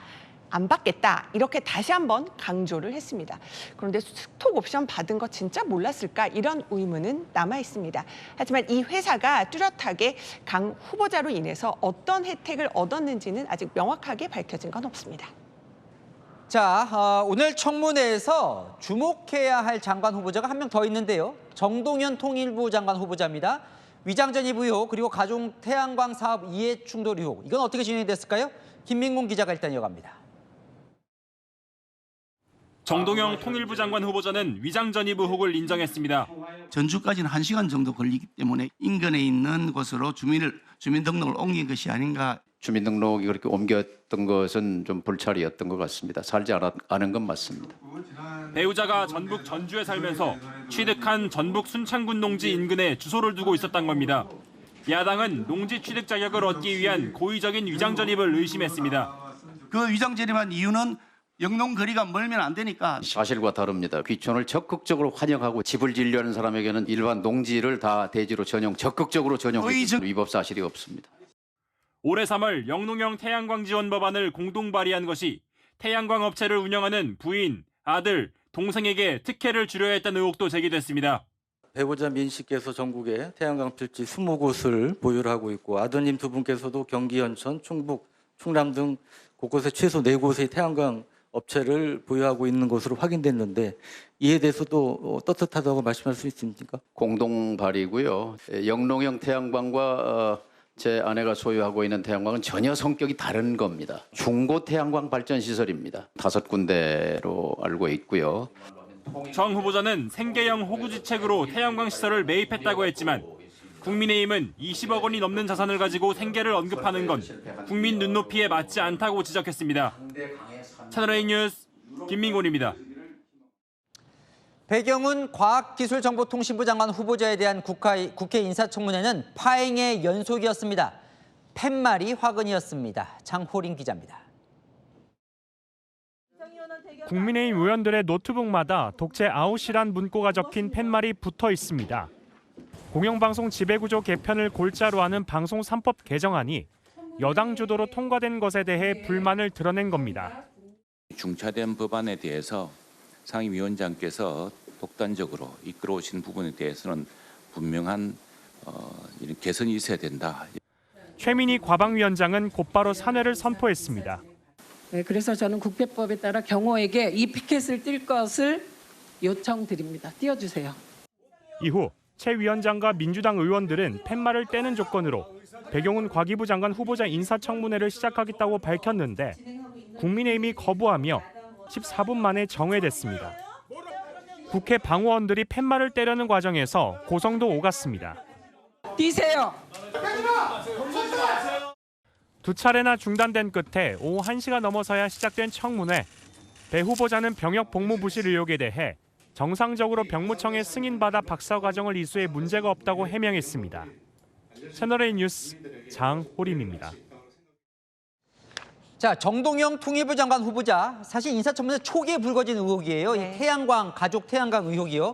[SPEAKER 20] 안 받겠다. 이렇게 다시 한번 강조를 했습니다. 그런데 스톡 옵션 받은 거 진짜 몰랐을까? 이런 의문은 남아 있습니다. 하지만 이 회사가 뚜렷하게 강 후보자로 인해서 어떤 혜택을 얻었는지는 아직 명확하게 밝혀진 건 없습니다.
[SPEAKER 1] 자, 오늘 청문회에서 주목해야 할 장관 후보자가 한 명 더 있는데요. 정동연 통일부 장관 후보자입니다. 위장전입 의혹 그리고 가중 태양광 사업 이해충돌 의혹. 이건 어떻게 진행이 됐을까요? 김민곤 기자가 일단 이어갑니다.
[SPEAKER 21] 정동영 통일부 장관 후보자는 위장전입 의혹을 인정했습니다.
[SPEAKER 22] 전주까지는 1시간 정도 걸리기 때문에 인근에 있는 곳으로 주민 등록을 옮긴 것이 아닌가.
[SPEAKER 2] 주민등록이 그렇게 옮겼던 것은 좀 불찰이었던 것 같습니다. 살지 않은 건 맞습니다.
[SPEAKER 21] 배우자가 전북 전주에 살면서 취득한 전북 순창군 농지 인근에 주소를 두고 있었던 겁니다. 야당은 농지 취득 자격을 얻기 위한 고의적인 위장 전입을 의심했습니다.
[SPEAKER 22] 그 위장 전입한 이유는 영농 거리가 멀면 안 되니까.
[SPEAKER 2] 사실과 다릅니다. 귀촌을 적극적으로 환영하고 집을 지으려는 사람에게는 일반 농지를 다 대지로 적극적으로 전용해서 위법 사실이 없습니다.
[SPEAKER 21] 올해 3월 영농형 태양광 지원 법안을 공동 발의한 것이 태양광 업체를 운영하는 부인, 아들, 동생에게 특혜를 주려 했다는 의혹도 제기됐습니다.
[SPEAKER 23] 배우자 민 씨께서 전국에 태양광 필지 20곳을 보유를 하고 있고 아드님 두 분께서도 경기, 연천, 충북, 충남 등 곳곳에 최소 4곳의 태양광 업체를 보유하고 있는 것으로 확인됐는데 이에 대해서도 떳떳하다고 말씀할 수 있습니까?
[SPEAKER 2] 공동 발의고요. 영농형 태양광과 제 아내가 소유하고 있는 태양광은 전혀 성격이 다른 겁니다. 중고 태양광 발전 시설입니다. 5군데로 알고 있고요.
[SPEAKER 21] 정 후보자는 생계형 호구지책으로 태양광 시설을 매입했다고 했지만 국민의힘은 20억 원이 넘는 자산을 가지고 생계를 언급하는 건 국민 눈높이에 맞지 않다고 지적했습니다. 채널A 뉴스 김민곤입니다.
[SPEAKER 1] 배경은 과학기술정보통신부 장관 후보자에 대한 국회 인사청문회는 파행의 연속이었습니다. 팻말이 화근이었습니다. 장호린 기자입니다.
[SPEAKER 24] 국민의힘 의원들의 노트북마다 독재 아웃이란 문구가 적힌 팻말이 붙어 있습니다. 공영방송 지배구조 개편을 골자로 하는 방송 3법 개정안이 여당 주도로 통과된 것에 대해 불만을 드러낸 겁니다.
[SPEAKER 25] 중차대한 법안에 대해서 상임위원장께서 독단적으로 이끌어오신 부분에 대해서는 분명한 이런 개선이 있어야 된다.
[SPEAKER 24] 최민희 과방위원장은 곧바로 사퇴를 선포했습니다.
[SPEAKER 26] 네, 그래서 저는 국회법에 따라 경호에게 이 피켓을 띌 것을 요청드립니다. 띄워주세요.
[SPEAKER 24] 이후 최 위원장과 민주당 의원들은 팻말을 떼는 조건으로 배경훈 과기부 장관 후보자 인사청문회를 시작하겠다고 밝혔는데 국민의힘이 거부하며 14분 만에 정회됐습니다. 국회 방호원들이 팻말을 떼려는 과정에서 고성도 오갔습니다.
[SPEAKER 26] 뛰세요.
[SPEAKER 24] 두 차례나 중단된 끝에 오후 1시가 넘어서야 시작된 청문회. 배 후보자는 병역 복무 부실 의혹에 대해 정상적으로 병무청에 승인받아 박사 과정을 이수해 문제가 없다고 해명했습니다. 채널A 뉴스 장호림입니다.
[SPEAKER 1] 자, 정동영 통일부 장관 후보자 사실 인사청문회 초기에 불거진 의혹이에요. 이 태양광 가족 태양광 의혹이요.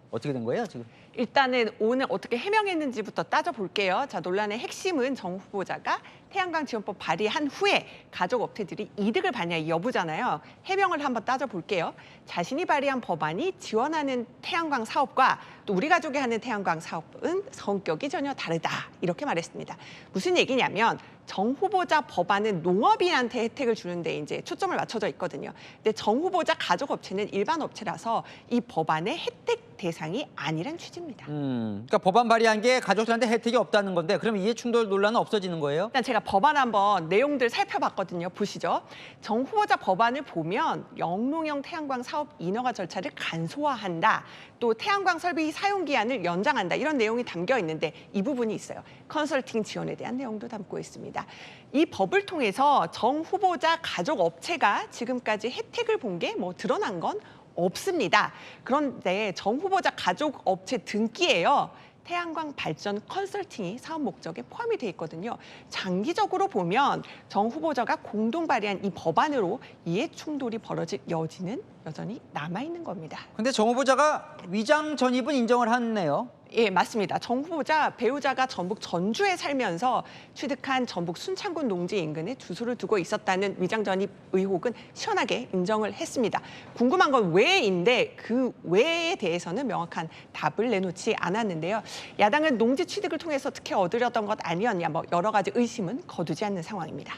[SPEAKER 1] 어떻게 된 거예요 지금?
[SPEAKER 20] 일단은 오늘 어떻게 해명했는지부터 따져볼게요. 자, 논란의 핵심은 정 후보자가 태양광 지원법 발의한 후에 가족 업체들이 이득을 받냐 여부잖아요. 해명을 한번 따져볼게요. 자신이 발의한 법안이 지원하는 태양광 사업과 또 우리 가족이 하는 태양광 사업은 성격이 전혀 다르다. 이렇게 말했습니다. 무슨 얘기냐면 정 후보자 법안은 농업인한테 혜택을 주는데 이제 초점을 맞춰져 있거든요. 근데 정 후보자 가족 업체는 일반 업체라서 이 법안의 혜택 대상이 아니란 취지입니다.
[SPEAKER 1] 그러니까 법안 발의한 게 가족들한테 혜택이 없다는 건데 그러면 이해 충돌 논란은 없어지는 거예요?
[SPEAKER 20] 일단 제가 법안 한번 내용들 살펴봤거든요. 보시죠. 정 후보자 법안을 보면 영농형 태양광 사업 인허가 절차를 간소화한다. 또 태양광 설비 사용 기한을 연장한다. 이런 내용이 담겨 있는데 이 부분이 있어요. 컨설팅 지원에 대한 내용도 담고 있습니다. 이 법을 통해서 정 후보자 가족 업체가 지금까지 혜택을 본 게 뭐 드러난 건 없습니다. 그런데 정 후보자 가족 업체 등기에요. 태양광 발전 컨설팅이 사업 목적에 포함이 돼 있거든요. 장기적으로 보면 정 후보자가 공동 발의한 이 법안으로 이해 충돌이 벌어질 여지는 여전히 남아있는 겁니다.
[SPEAKER 1] 근데 정 후보자가 위장 전입은 인정을 했네요.
[SPEAKER 20] 예, 맞습니다. 정 후보자 배우자가 전북 전주에 살면서 취득한 전북 순창군 농지 인근에 주소를 두고 있었다는 위장 전입 의혹은 시원하게 인정을 했습니다. 궁금한 건 왜인데 그 왜에 대해서는 명확한 답을 내놓지 않았는데요. 야당은 농지 취득을 통해서 특혜 얻으려던 것 아니었냐 뭐 여러 가지 의심은 거두지 않는 상황입니다.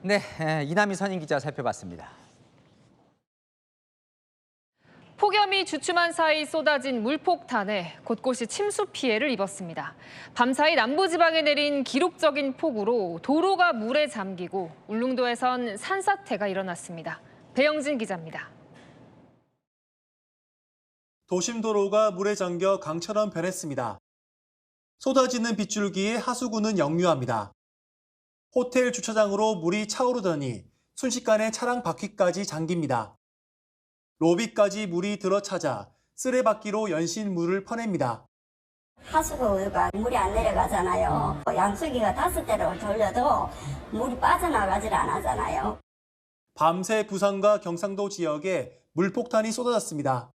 [SPEAKER 1] 네, 이남희 선임 기자 살펴봤습니다.
[SPEAKER 27] 폭염이 주춤한 사이 쏟아진 물폭탄에 곳곳이 침수 피해를 입었습니다. 밤사이 남부지방에 내린 기록적인 폭우로 도로가 물에 잠기고 울릉도에선 산사태가 일어났습니다. 배영진 기자입니다.
[SPEAKER 28] 도심 도로가 물에 잠겨 강처럼 변했습니다. 쏟아지는 빗줄기에 하수구는 역류합니다. 호텔 주차장으로 물이 차오르더니 순식간에 차량 바퀴까지 잠깁니다. 로비까지 물이 들어차자 쓰레받기로 연신 물을 퍼냅니다.
[SPEAKER 3] 하수구가 물이 안 내려가잖아요. 양수기가 5대로 돌려도 물이 빠져나가질 않았잖아요.
[SPEAKER 28] 밤새 부산과 경상도 지역에 물폭탄이 쏟아졌습니다.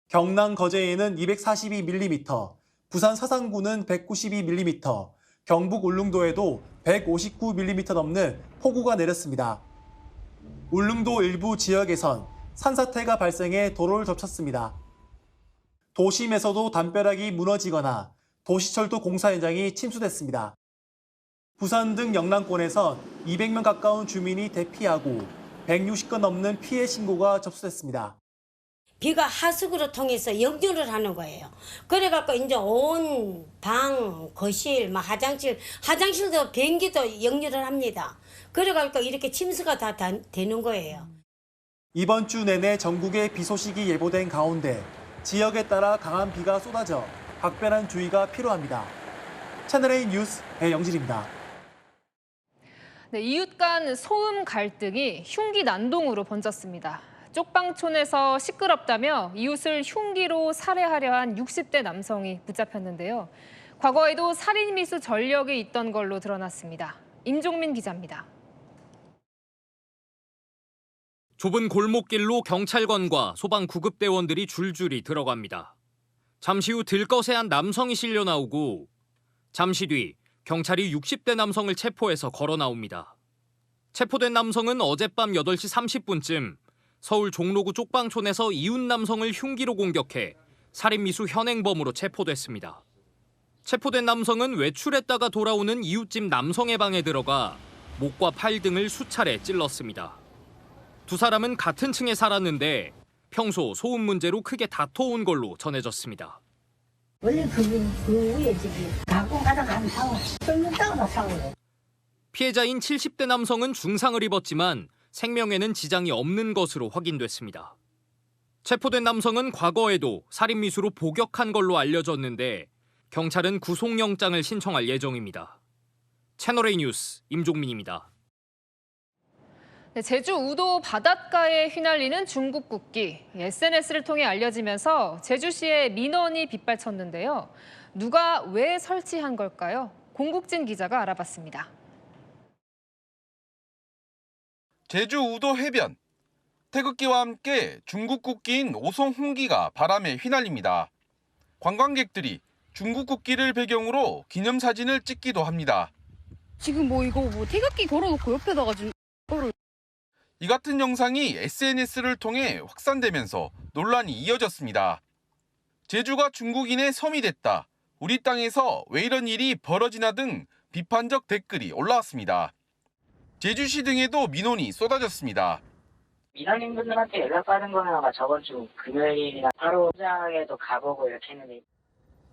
[SPEAKER 28] 경남 거제에는 242mm, 부산 사상구는 192mm, 경북 울릉도에도 159mm 넘는 폭우가 내렸습니다. 울릉도 일부 지역에선 산사태가 발생해 도로를 덮쳤습니다. 도심에서도 담벼락이 무너지거나 도시철도 공사 현장이 침수됐습니다. 부산 등 영남권에선 200명 가까운 주민이 대피하고 160건 넘는 피해 신고가 접수됐습니다.
[SPEAKER 4] 비가 하수구를 통해서 역류를 하는 거예요. 그래갖고 이제 온 방, 거실, 화장실도 변기도 역류를 합니다. 그래갖고 이렇게 침수가 다 되는 거예요.
[SPEAKER 28] 이번 주 내내 전국에 비 소식이 예보된 가운데 지역에 따라 강한 비가 쏟아져 각별한 주의가 필요합니다. 채널A 뉴스 배영진입니다.
[SPEAKER 27] 네, 이웃 간 소음 갈등이 흉기 난동으로 번졌습니다. 쪽방촌에서 시끄럽다며 이웃을 흉기로 살해하려 한 60대 남성이 붙잡혔는데요. 과거에도 살인 미수 전력이 있던 걸로 드러났습니다. 임종민 기자입니다.
[SPEAKER 5] 좁은 골목길로 경찰관과 소방 구급대원들이 줄줄이 들어갑니다. 잠시 후 들것에 한 남성이 실려 나오고 잠시 뒤 경찰이 60대 남성을 체포해서 걸어 나옵니다. 체포된 남성은 어젯밤 8시 30분쯤 서울 종로구 쪽방촌에서 이웃 남성을 흉기로 공격해 살인미수 현행범으로 체포됐습니다. 체포된 남성은 외출했다가 돌아오는 이웃집 남성의 방에 들어가 목과 팔 등을 수차례 찔렀습니다. 두 사람은 같은 층에 살았는데 평소 소음 문제로 크게 다퉈온 걸로 전해졌습니다.
[SPEAKER 3] 원래 그 위에 집이 가고 가다가 사고 술 먹다가 사고.
[SPEAKER 5] 피해자인 70대 남성은 중상을 입었지만 생명에는 지장이 없는 것으로 확인됐습니다. 체포된 남성은 과거에도 살인미수로 복역한 걸로 알려졌는데 경찰은 구속영장을 신청할 예정입니다. 채널A 뉴스 임종민입니다.
[SPEAKER 27] 네, 제주 우도 바닷가에 휘날리는 중국 국기. SNS를 통해 알려지면서 제주시의 민원이 빗발쳤는데요. 누가 왜 설치한 걸까요? 공국진 기자가 알아봤습니다.
[SPEAKER 6] 제주 우도 해변. 태극기와 함께 중국 국기인 오송 홍기가 바람에 휘날립니다. 관광객들이 중국 국기를 배경으로 기념사진을 찍기도 합니다.
[SPEAKER 7] 지금 이거 태극기 걸어놓고 옆에다가 지금 이거를.
[SPEAKER 6] 이 같은 영상이 SNS를 통해 확산되면서 논란이 이어졌습니다. 제주가 중국인의 섬이 됐다. 우리 땅에서 왜 이런 일이 벌어지나 등 비판적 댓글이 올라왔습니다. 제주시 등에도 민원이 쏟아졌습니다.
[SPEAKER 8] 민원인분들한테 연락받은 거는 아마 저번 주 금요일이나 바로 현장에도 가보고 이렇게 했는데.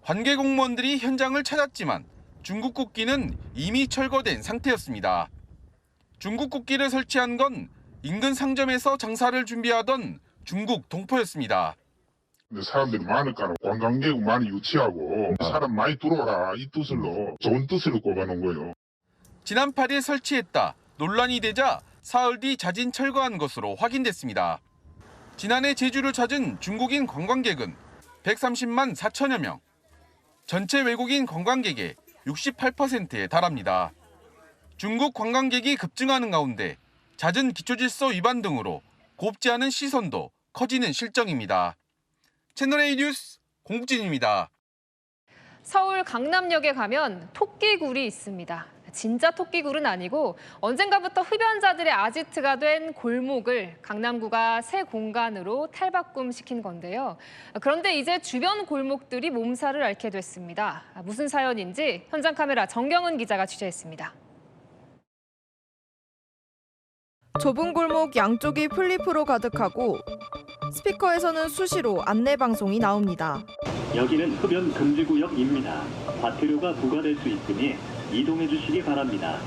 [SPEAKER 6] 관계 공무원들이 현장을 찾았지만 중국 국기는 이미 철거된 상태였습니다. 중국 국기를 설치한 건 인근 상점에서 장사를 준비하던 중국 동포였습니다.
[SPEAKER 9] 사람들이 많으니까 관광객 많이 유치하고 사람 많이 들어오라 이 뜻으로 좋은 뜻으로 꼽아놓은 거예요.
[SPEAKER 6] 지난 8일 설치했다. 논란이 되자 사흘 뒤 자진 철거한 것으로 확인됐습니다. 지난해 제주를 찾은 중국인 관광객은 130만 4천여 명. 전체 외국인 관광객의 68%에 달합니다. 중국 관광객이 급증하는 가운데 잦은 기초질서 위반 등으로 곱지 않은 시선도 커지는 실정입니다. 채널A 뉴스 공국진입니다.
[SPEAKER 27] 서울 강남역에 가면 토끼굴이 있습니다. 진짜 토끼굴은 아니고 언젠가부터 흡연자들의 아지트가 된 골목을 강남구가 새 공간으로 탈바꿈시킨 건데요. 그런데 이제 주변 골목들이 몸살을 앓게 됐습니다. 무슨 사연인지 현장 카메라 정경은 기자가 취재했습니다.
[SPEAKER 10] 좁은 골목 양쪽이 플리프로 가득하고 스피커에서는 수시로 안내 방송이 나옵니다.
[SPEAKER 29] 여기는 흡연 금지구역입니다. 과태료가 부과될 수 있으니 이동해 주시기 바랍니다.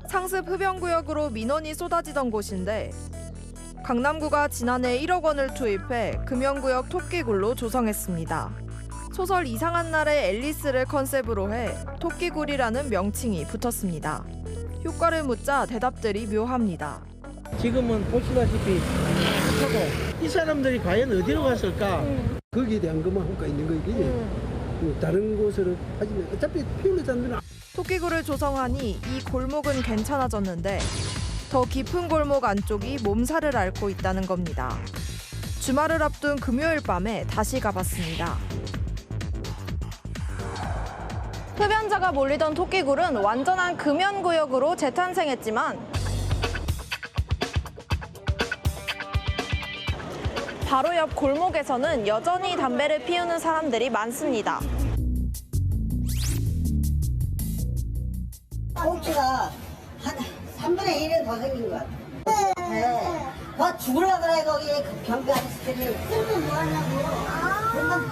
[SPEAKER 10] 상습 흡연구역으로 민원이 쏟아지던 곳인데 강남구가 지난해 1억 원을 투입해 금연구역 토끼굴로 조성했습니다. 소설 이상한 날의 앨리스를 컨셉으로 해 토끼굴이라는 명칭이 붙었습니다. 효과를 묻자 대답들이 묘합니다.
[SPEAKER 11] 지금은 보시다시피 하고 이 사람들이 과연 어디로 갔을까? 거기에 대한 것만 효과 있는 거지. 다른 곳으로 하지만 어차피 피우는 사람들은
[SPEAKER 10] 토끼굴을 조성하니 이 골목은 괜찮아졌는데 더 깊은 골목 안쪽이 몸살을 앓고 있다는 겁니다. 주말을 앞둔 금요일 밤에 다시 가봤습니다. 흡연자가 몰리던 토끼굴은 완전한 금연구역으로 재탄생했지만 바로 옆 골목에서는 여전히 담배를 피우는 사람들이 많습니다.
[SPEAKER 3] 꽁치가 한 3분의 1은 더 생긴 것 같아. 네. 더 죽으려고 그래, 거기 경비 아저씨들이. 그러면 뭐 하냐고. 그러면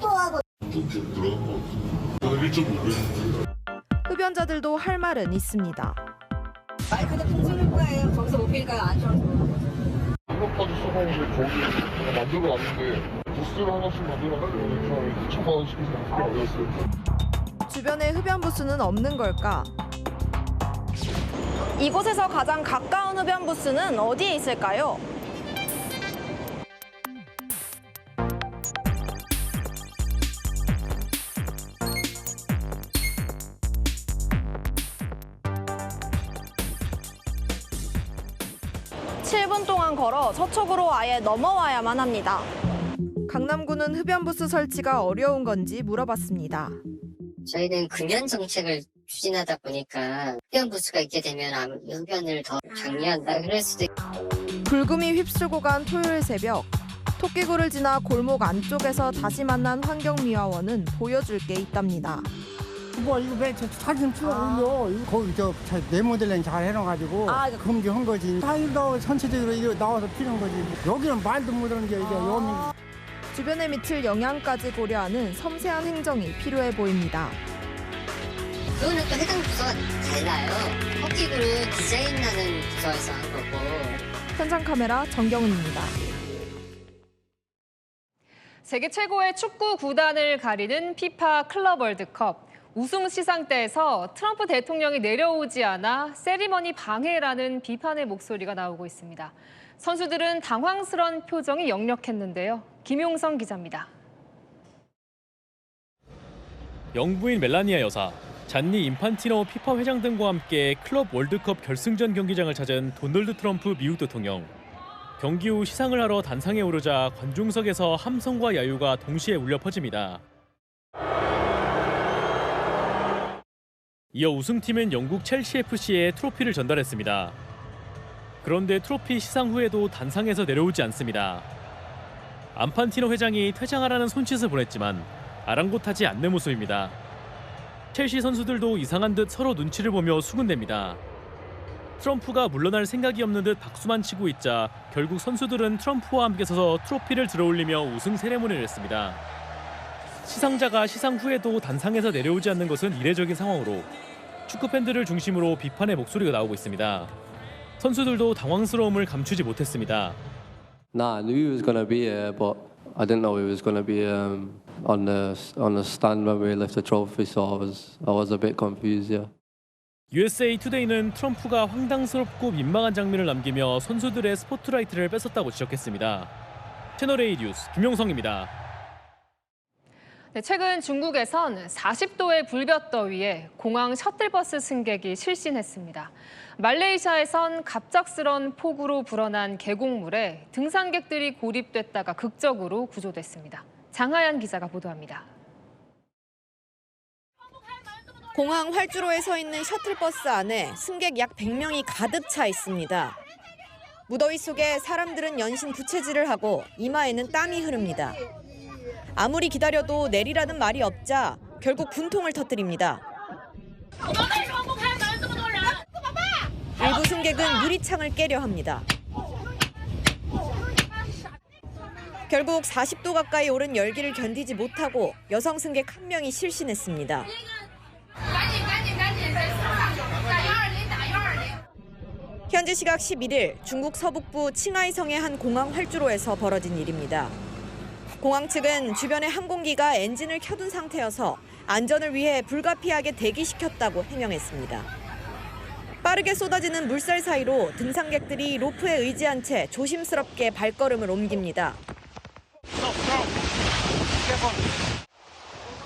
[SPEAKER 3] 또 하고.
[SPEAKER 10] 흡연자들도 할 말은 있습니다.
[SPEAKER 3] 마이크도 풍선일 거예요. 거기서 못 피니까 안 좋아서.
[SPEAKER 9] 생각까지 써봤는데 거기 만들어 놨는데 부스를 하나씩 만들어놨는데 2,000만 원씩 해서 그렇게 어려웠어요.
[SPEAKER 10] 주변에 흡연 부스는 없는 걸까? 이곳에서 가장 가까운 흡연 부스는 어디에 있을까요? (7분) 동안 걸어 서쪽으로 아예 넘어와야만 합니다. 강남구는 흡연 부스 설치가 어려운 건지 물어봤습니다.
[SPEAKER 12] 저희는 금연 정책을 추진하다 보니까 흡연 부스가 있게 되면 흡연을 더 장려한다 그럴 수도 있고.
[SPEAKER 10] 불금이 휩쓸고 간 토요일 새벽 토끼굴을 지나 골목 안쪽에서 다시 만난 환경미화원은 보여줄 게 있답니다.
[SPEAKER 11] 뭐 이거 왜 사진 찍어 올려? 거기 네모델링 잘 해놔가지고 금기한 거지. 타일도 전체적으로 이거 나와서 피는 거지. 여기는 말도 못하는 게 이게 여미.
[SPEAKER 10] 주변에 미칠 영향까지 고려하는 섬세한 행정이 필요해 보입니다.
[SPEAKER 12] 그거는 또 해당 부서가 달라요. 토끼굴은 디자인하는 부서에서 한 거고.
[SPEAKER 10] 현장 카메라 정경은입니다.
[SPEAKER 27] 세계 최고의 축구 구단을 가리는 피파 클럽 월드컵. 우승 시상대에서 트럼프 대통령이 내려오지 않아 세리머니 방해라는 비판의 목소리가 나오고 있습니다. 선수들은 당황스런 표정이 역력했는데요. 김용성 기자입니다.
[SPEAKER 13] 영부인 멜라니아 여사, 잔니 인판티노 피파 회장 등과 함께 클럽 월드컵 결승전 경기장을 찾은 도널드 트럼프 미국 대통령. 경기 후 시상을 하러 단상에 오르자 관중석에서 함성과 야유가 동시에 울려 퍼집니다. 이어 우승팀은 영국 첼시 FC에 트로피를 전달했습니다. 그런데 트로피 시상 후에도 단상에서 내려오지 않습니다. 안판티노 회장이 퇴장하라는 손짓을 보냈지만 아랑곳하지 않는 모습입니다. 첼시 선수들도 이상한 듯 서로 눈치를 보며 수군댑니다. 트럼프가 물러날 생각이 없는 듯 박수만 치고 있자 결국 선수들은 트럼프와 함께 서서 트로피를 들어올리며 우승 세레모니를 했습니다. 시상자가 시상 후에도 단상에서 내려오지 않는 것은 이례적인 상황으로 축구 팬들을 중심으로 비판의 목소리가 나오고 있습니다. 선수들도 당황스러움을 감추지 못했습니다.
[SPEAKER 14] Nah, I knew he was going to be here, but I didn't know he was going to be on the stand when we lift the trophy. So I was a bit confused. Yeah.
[SPEAKER 13] USA Today는 트럼프가 황당스럽고 민망한 장면을 남기며 선수들의 스포트라이트를 뺏었다고 지적했습니다. 채널A 뉴스 김용성입니다.
[SPEAKER 27] 네, 최근 중국에선 40도의 불볕더위에 공항 셔틀버스 승객이 실신했습니다. 말레이시아에선 갑작스런 폭우로 불어난 계곡물에 등산객들이 고립됐다가 극적으로 구조됐습니다. 장하연 기자가 보도합니다.
[SPEAKER 10] 공항 활주로에 서 있는 셔틀버스 안에 승객 약 100명이 가득 차 있습니다. 무더위 속에 사람들은 연신 부채질을 하고 이마에는 땀이 흐릅니다. 아무리 기다려도 내리라는 말이 없자 결국 분통을 터뜨립니다. 일부 승객은 유리창을 깨려 합니다. 결국 40도 가까이 오른 열기를 견디지 못하고 여성 승객 1명이 실신했습니다. 현지 시각 11일 중국 서북부 칭하이성의 한 공항 활주로에서 벌어진 일입니다. 공항 측은 주변에 항공기가 엔진을 켜둔 상태여서 안전을 위해 불가피하게 대기시켰다고 해명했습니다. 빠르게 쏟아지는 물살 사이로 등산객들이 로프에 의지한 채 조심스럽게 발걸음을 옮깁니다.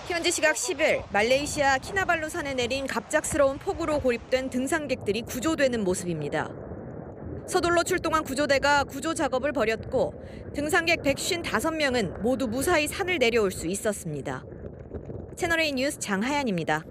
[SPEAKER 10] 현지 시각 10일 말레이시아 키나발루 산에 내린 갑작스러운 폭우로 고립된 등산객들이 구조되는 모습입니다. 서둘러 출동한 구조대가 구조 작업을 벌였고 등산객 155명은 모두 무사히 산을 내려올 수 있었습니다. 채널A 뉴스 장하연입니다.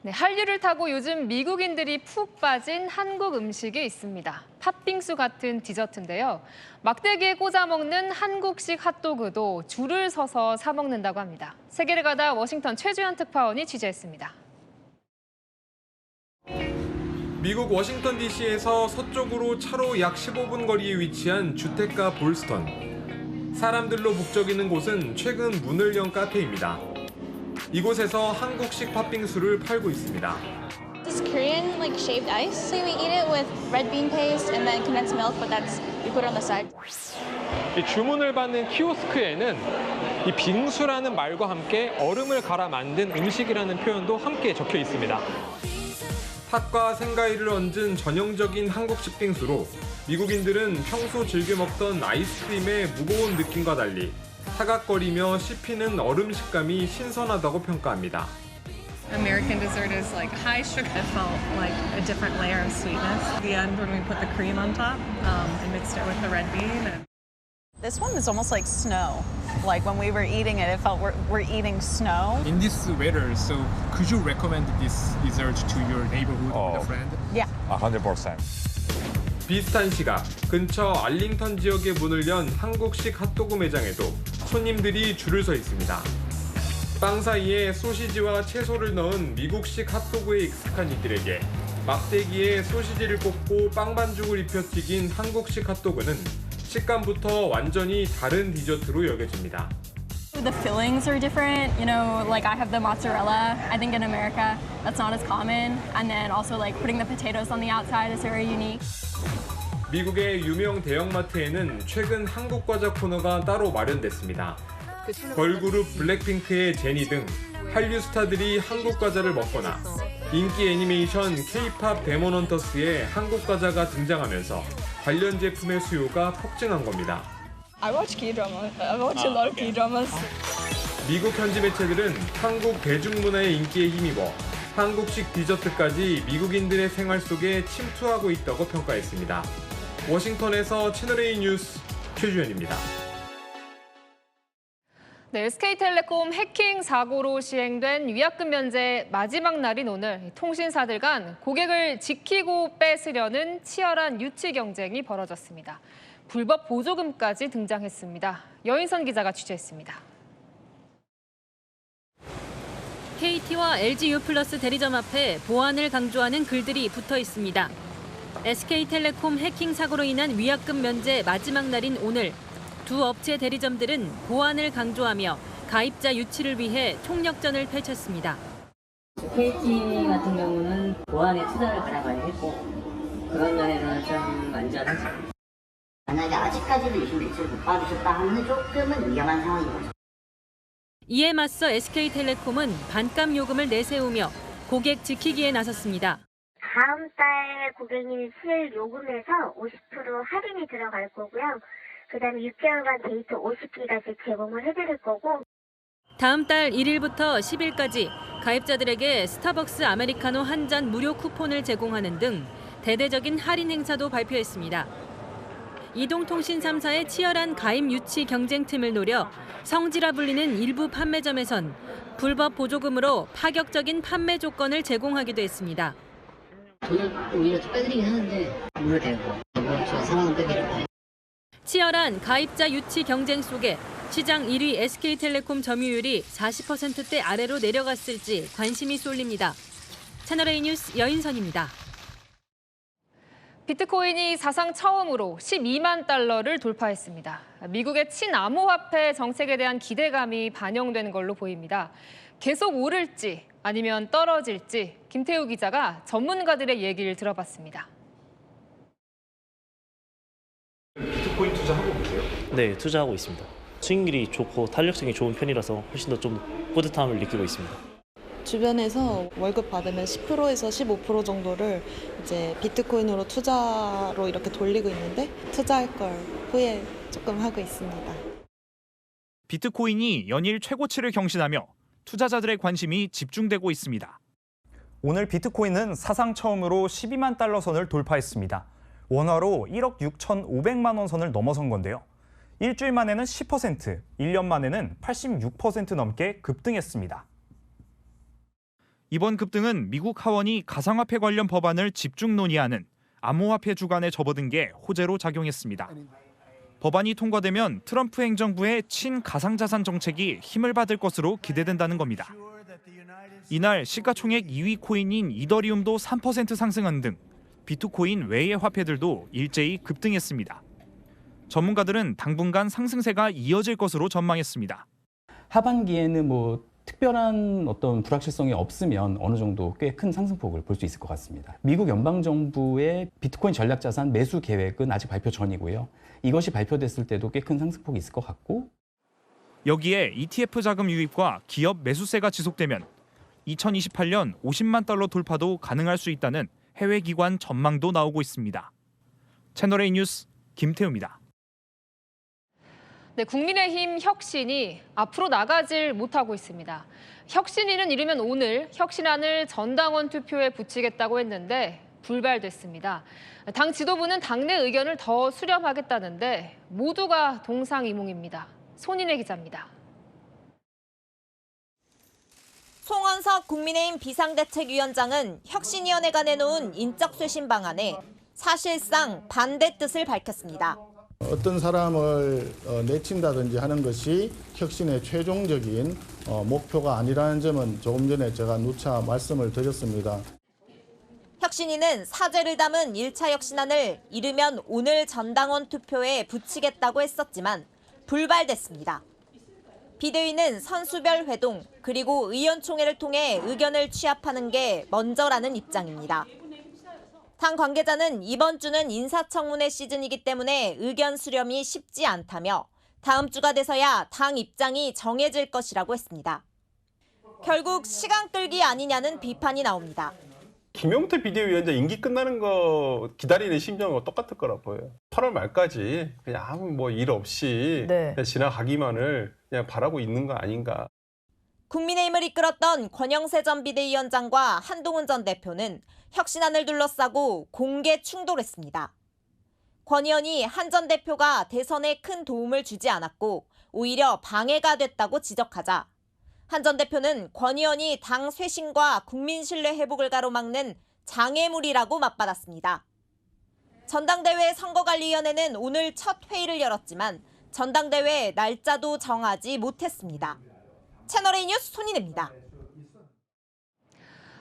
[SPEAKER 27] 네, 한류를 타고 요즘 미국인들이 푹 빠진 한국 음식이 있습니다. 팥빙수 같은 디저트인데요. 막대기에 꽂아 먹는 한국식 핫도그도 줄을 서서 사 먹는다고 합니다. 세계를 가다 워싱턴 최주현 특파원이 취재했습니다.
[SPEAKER 2] 미국 워싱턴 DC에서 서쪽으로 차로 약 15분 거리에 위치한 주택가 볼스턴. 사람들로 북적이는 곳은 최근 문을 연 카페입니다. 이곳에서 한국식 팥빙수를 팔고 있습니다.
[SPEAKER 15] This is Korean like shaved ice. So we eat it with red bean paste and then condensed milk, but that's we put it on the side.
[SPEAKER 16] 이 주문을 받는 키오스크에는 이 빙수라는 말과 함께 얼음을 갈아 만든 음식이라는 표현도 함께 적혀 있습니다.
[SPEAKER 2] 팥과 생과일을 얹은 전형적인 한국식 빙수로 미국인들은 평소 즐겨 먹던 아이스크림의 무거운 느낌과 달리 사각거리며 씹히는 얼음 식감이 신선하다고 평가합니다.
[SPEAKER 17] American dessert is like high sugar. It felt like a different layer of sweetness. At the end, when we put the cream on top, and mixed it with the red bean.
[SPEAKER 18] This one is almost like snow. Like when we were eating it, it felt we're eating snow.
[SPEAKER 19] In this weather, so could you recommend this dessert to your neighborhood or a friend?
[SPEAKER 18] Yeah.
[SPEAKER 19] 100%.
[SPEAKER 2] 비슷한 시각, 근처 알링턴 지역에 문을 연 한국식 핫도그 매장에도 손님들이 줄을 서 있습니다. 빵 사이에 소시지와 채소를 넣은 미국식 핫도그에 익숙한 이들에게 막대기에 소시지를 꽂고 빵 반죽을 입혀 튀긴 한국식 핫도그는 식감부터 완전히 다른 디저트로 여겨집니다.
[SPEAKER 15] The fillings are different. You know, like I have the mozzarella. I think in America that's not as common. And then also like putting the potatoes on the outside is very unique.
[SPEAKER 2] 미국의 유명 대형마트에는 최근 한국 과자 코너가 따로 마련됐습니다. 걸그룹 블랙핑크의 제니 등 한류 스타들이 한국 과자를 먹거나 인기 애니메이션 K-팝 데몬헌터스에 한국 과자가 등장하면서 관련 제품의 수요가 폭증한 겁니다.
[SPEAKER 15] I watch K-drama. I watch a lot of K-dramas.
[SPEAKER 2] 미국 현지 매체들은 한국 대중문화의 인기에 힘입어 한국식 디저트까지 미국인들의 생활 속에 침투하고 있다고 평가했습니다. 워싱턴에서 채널A 뉴스 최주현입니다.
[SPEAKER 27] 네, SK텔레콤 해킹 사고로 시행된 위약금 면제 마지막 날인 오늘 통신사들 간 고객을 지키고 뺏으려는 치열한 유치 경쟁이 벌어졌습니다. 불법 보조금까지 등장했습니다. 여인선 기자가 취재했습니다.
[SPEAKER 21] KT와 LGU+ 대리점 앞에 보안을 강조하는 글들이 붙어 있습니다. SK텔레콤 해킹 사고로 인한 위약금 면제 마지막 날인 오늘 두 업체 대리점들은 보안을 강조하며 가입자 유치를 위해 총력전을 펼쳤습니다.
[SPEAKER 22] KT 같은 경우는 보안에 투자를 가장 많이 했고 그런 면에서는 좀 안전하죠.
[SPEAKER 3] 만약에 아직까지도 20매출 못 받으셨다 하면 조금은 위험한 상황인 거죠.
[SPEAKER 21] 이에 맞서 SK텔레콤은 반값 요금을 내세우며 고객 지키기에 나섰습니다.
[SPEAKER 23] 다음 달 고객님 쓸 요금에서 50% 할인이 들어갈 거고요. 그다음에 6개월간 데이터 50기가씩 제공을 해드릴 거고.
[SPEAKER 21] 다음 달 1일부터 10일까지 가입자들에게 스타벅스 아메리카노 한 잔 무료 쿠폰을 제공하는 등 대대적인 할인 행사도 발표했습니다. 이동통신 3사의 치열한 가입 유치 경쟁 틈을 노려 성지라 불리는 일부 판매점에선 불법 보조금으로 파격적인 판매 조건을 제공하기도 했습니다.
[SPEAKER 22] 돈을 오히려 빼드리긴 하는데 뭘 대고 저 상황은 빼드릴까요?
[SPEAKER 21] 치열한 가입자 유치 경쟁 속에 시장 1위 SK텔레콤 점유율이 40%대 아래로 내려갔을지 관심이 쏠립니다. 채널A 뉴스 여인선입니다.
[SPEAKER 27] 비트코인이 사상 처음으로 12만 달러를 돌파했습니다. 미국의 친암호화폐 정책에 대한 기대감이 반영된 걸로 보입니다. 계속 오를지 아니면 떨어질지 김태우 기자가 전문가들의 얘기를 들어봤습니다.
[SPEAKER 1] 비트코인 투자하고 계세요? 네, 투자하고 있습니다. 수익률이 좋고 탄력성이 좋은 편이라서 훨씬 더 좀 뿌듯함을 느끼고 있습니다.
[SPEAKER 4] 주변에서 월급 받으면 10%에서 15% 정도를 이제 비트코인으로 투자로 이렇게 돌리고 있는데 투자할 걸 후회 조금 하고 있습니다.
[SPEAKER 5] 비트코인이 연일 최고치를 경신하며 투자자들의 관심이 집중되고 있습니다.
[SPEAKER 7] 오늘 비트코인은 사상 처음으로 12만 달러 선을 돌파했습니다. 원화로 1억 6,500만 원 선을 넘어선 건데요. 일주일 만에는 10%, 1년 만에는 86% 넘게 급등했습니다.
[SPEAKER 5] 이번 급등은 미국 하원이 가상화폐 관련 법안을 집중 논의하는 암호화폐 주간에 접어든 게 호재로 작용했습니다. 법안이 통과되면 트럼프 행정부의 친가상자산 정책이 힘을 받을 것으로 기대된다는 겁니다. 이날 시가총액 2위 코인인 이더리움도 3% 상승한 등 비트코인 외의 화폐들도 일제히 급등했습니다. 전문가들은 당분간 상승세가 이어질 것으로 전망했습니다.
[SPEAKER 20] 하반기에는 특별한 어떤 불확실성이 없으면 어느 정도 꽤 큰 상승폭을 볼 수 있을 것 같습니다. 미국 연방정부의 비트코인 전략자산 매수 계획은 아직 발표 전이고요. 이것이 발표됐을 때도 꽤 큰 상승폭이 있을 것 같고,
[SPEAKER 5] 여기에 ETF 자금 유입과 기업 매수세가 지속되면 2028년 50만 달러 돌파도 가능할 수 있다는 해외 기관 전망도 나오고 있습니다. 채널A 뉴스 김태우입니다.
[SPEAKER 27] 네, 국민의힘 혁신이 앞으로 나가질 못하고 있습니다. 혁신위는 이르면 오늘 혁신안을 전당원 투표에 붙이겠다고 했는데 불발됐습니다. 당 지도부는 당내 의견을 더 수렴하겠다는데 모두가 동상이몽입니다. 손인혜 기자입니다.
[SPEAKER 10] 송원석 국민의힘 비상대책위원장은 혁신위원회가 내놓은 인적쇄신 방안에 사실상 반대 뜻을 밝혔습니다.
[SPEAKER 24] 어떤 사람을 내친다든지 하는 것이 혁신의 최종적인 목표가 아니라는 점은 조금 전에 제가 누차 말씀을 드렸습니다.
[SPEAKER 10] 혁신위는 사죄를 담은 1차 혁신안을 이르면 오늘 전당원 투표에 붙이겠다고 했었지만 불발됐습니다. 비대위는 선수별 회동 그리고 의원총회를 통해 의견을 취합하는 게 먼저라는 입장입니다. 당 관계자는 이번 주는 인사청문회 시즌이기 때문에 의견 수렴이 쉽지 않다며 다음 주가 돼서야 당 입장이 정해질 것이라고 했습니다. 결국 시간 끌기 아니냐는 비판이 나옵니다.
[SPEAKER 25] 김용태 비대위원장 임기 끝나는 거 기다리는 심정은 똑같을 거라 보여요. 8월 말까지 그냥 아무 일 없이 그냥 지나가기만을 그냥 바라고 있는 거 아닌가.
[SPEAKER 10] 국민의힘을 이끌었던 권영세 전 비대위원장과 한동훈 전 대표는 혁신안을 둘러싸고 공개 충돌했습니다. 권 의원이 한 전 대표가 대선에 큰 도움을 주지 않았고 오히려 방해가 됐다고 지적하자 한 전 대표는 권 의원이 당 쇄신과 국민 신뢰 회복을 가로막는 장애물이라고 맞받았습니다. 전당대회 선거관리위원회는 오늘 첫 회의를 열었지만 전당대회 날짜도 정하지 못했습니다. 채널A 뉴스 손인혜입니다.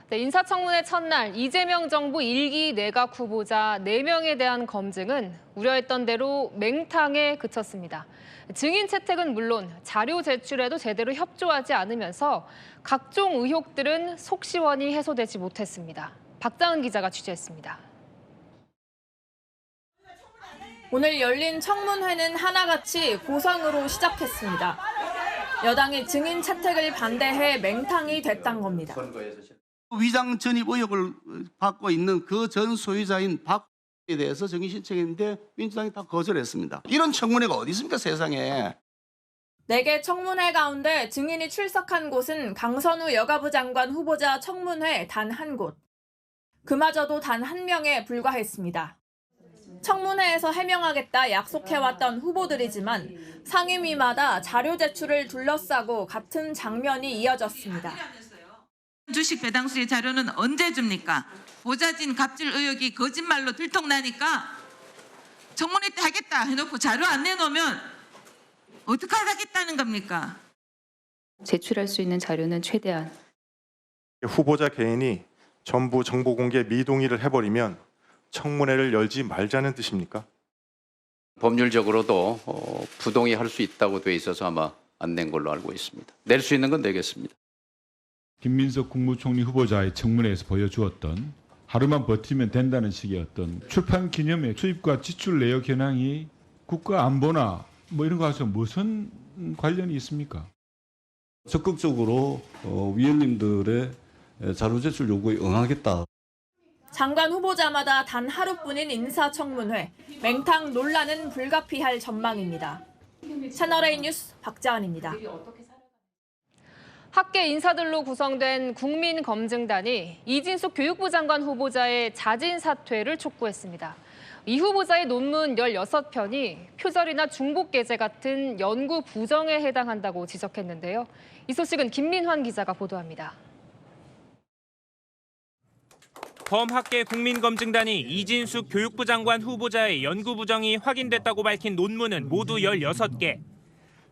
[SPEAKER 27] 네, 인사청문회 첫날 이재명 정부 1기 내각 후보자 4명에 대한 검증은 우려했던 대로 맹탕에 그쳤습니다. 증인 채택은 물론 자료 제출에도 제대로 협조하지 않으면서 각종 의혹들은 속 시원히 해소되지 못했습니다. 박자은 기자가 취재했습니다.
[SPEAKER 26] 오늘 열린 청문회는 하나같이 고성으로 시작했습니다. 여당이 증인 채택을 반대해 맹탕이 됐단 겁니다.
[SPEAKER 28] 위장 전입 의혹을 받고 있는 그 전 소유자인 박에 대해서 증인 신청했는데 민주당이 다 거절했습니다. 이런 청문회가 어디 있습니까, 세상에.
[SPEAKER 26] 4개 청문회 가운데 증인이 출석한 곳은 강선우 여가부 장관 후보자 청문회 단 한 곳. 그마저도 단 1명에 불과했습니다. 청문회에서 해명하겠다 약속해왔던 후보들이지만 상임위마다 자료 제출을 둘러싸고 같은 장면이 이어졌습니다.
[SPEAKER 30] 주식 배당수의 자료는 언제 줍니까? 보좌진 갑질 의혹이 거짓말로 들통나니까 청문회 때 하겠다 해놓고 자료 안 내놓으면 어떻게 하겠다는 겁니까?
[SPEAKER 31] 제출할 수 있는 자료는 최대한.
[SPEAKER 32] 후보자 개인이 전부 정보 공개 미동의를 해버리면 청문회를 열지 말자는 뜻입니까?
[SPEAKER 33] 법률적으로도 부동의할 수 있다고 돼 있어서 아마 안 낸 걸로 알고 있습니다. 낼 수 있는 건 내겠습니다.
[SPEAKER 6] 김민석 국무총리 후보자의 청문회에서 보여주었던 하루만 버티면 된다는 식의 어떤 출판 기념회 수입과 지출 내역 현황이 국가 안보나 뭐 이런 거와서 무슨 관련이 있습니까?
[SPEAKER 8] 적극적으로 위원님들의 자료 제출 요구에 응하겠다.
[SPEAKER 26] 장관 후보자마다 단 하루뿐인 인사청문회, 맹탕 논란은 불가피할 전망입니다. 채널A 뉴스 박자은입니다.
[SPEAKER 27] 학계 인사들로 구성된 국민검증단이 이진숙 교육부 장관 후보자의 자진 사퇴를 촉구했습니다. 이 후보자의 논문 16편이 표절이나 중복게재 같은 연구 부정에 해당한다고 지적했는데요. 이 소식은 김민환 기자가 보도합니다.
[SPEAKER 9] 범학계 국민검증단이 이진숙 교육부 장관 후보자의 연구 부정이 확인됐다고 밝힌 논문은 모두 16개.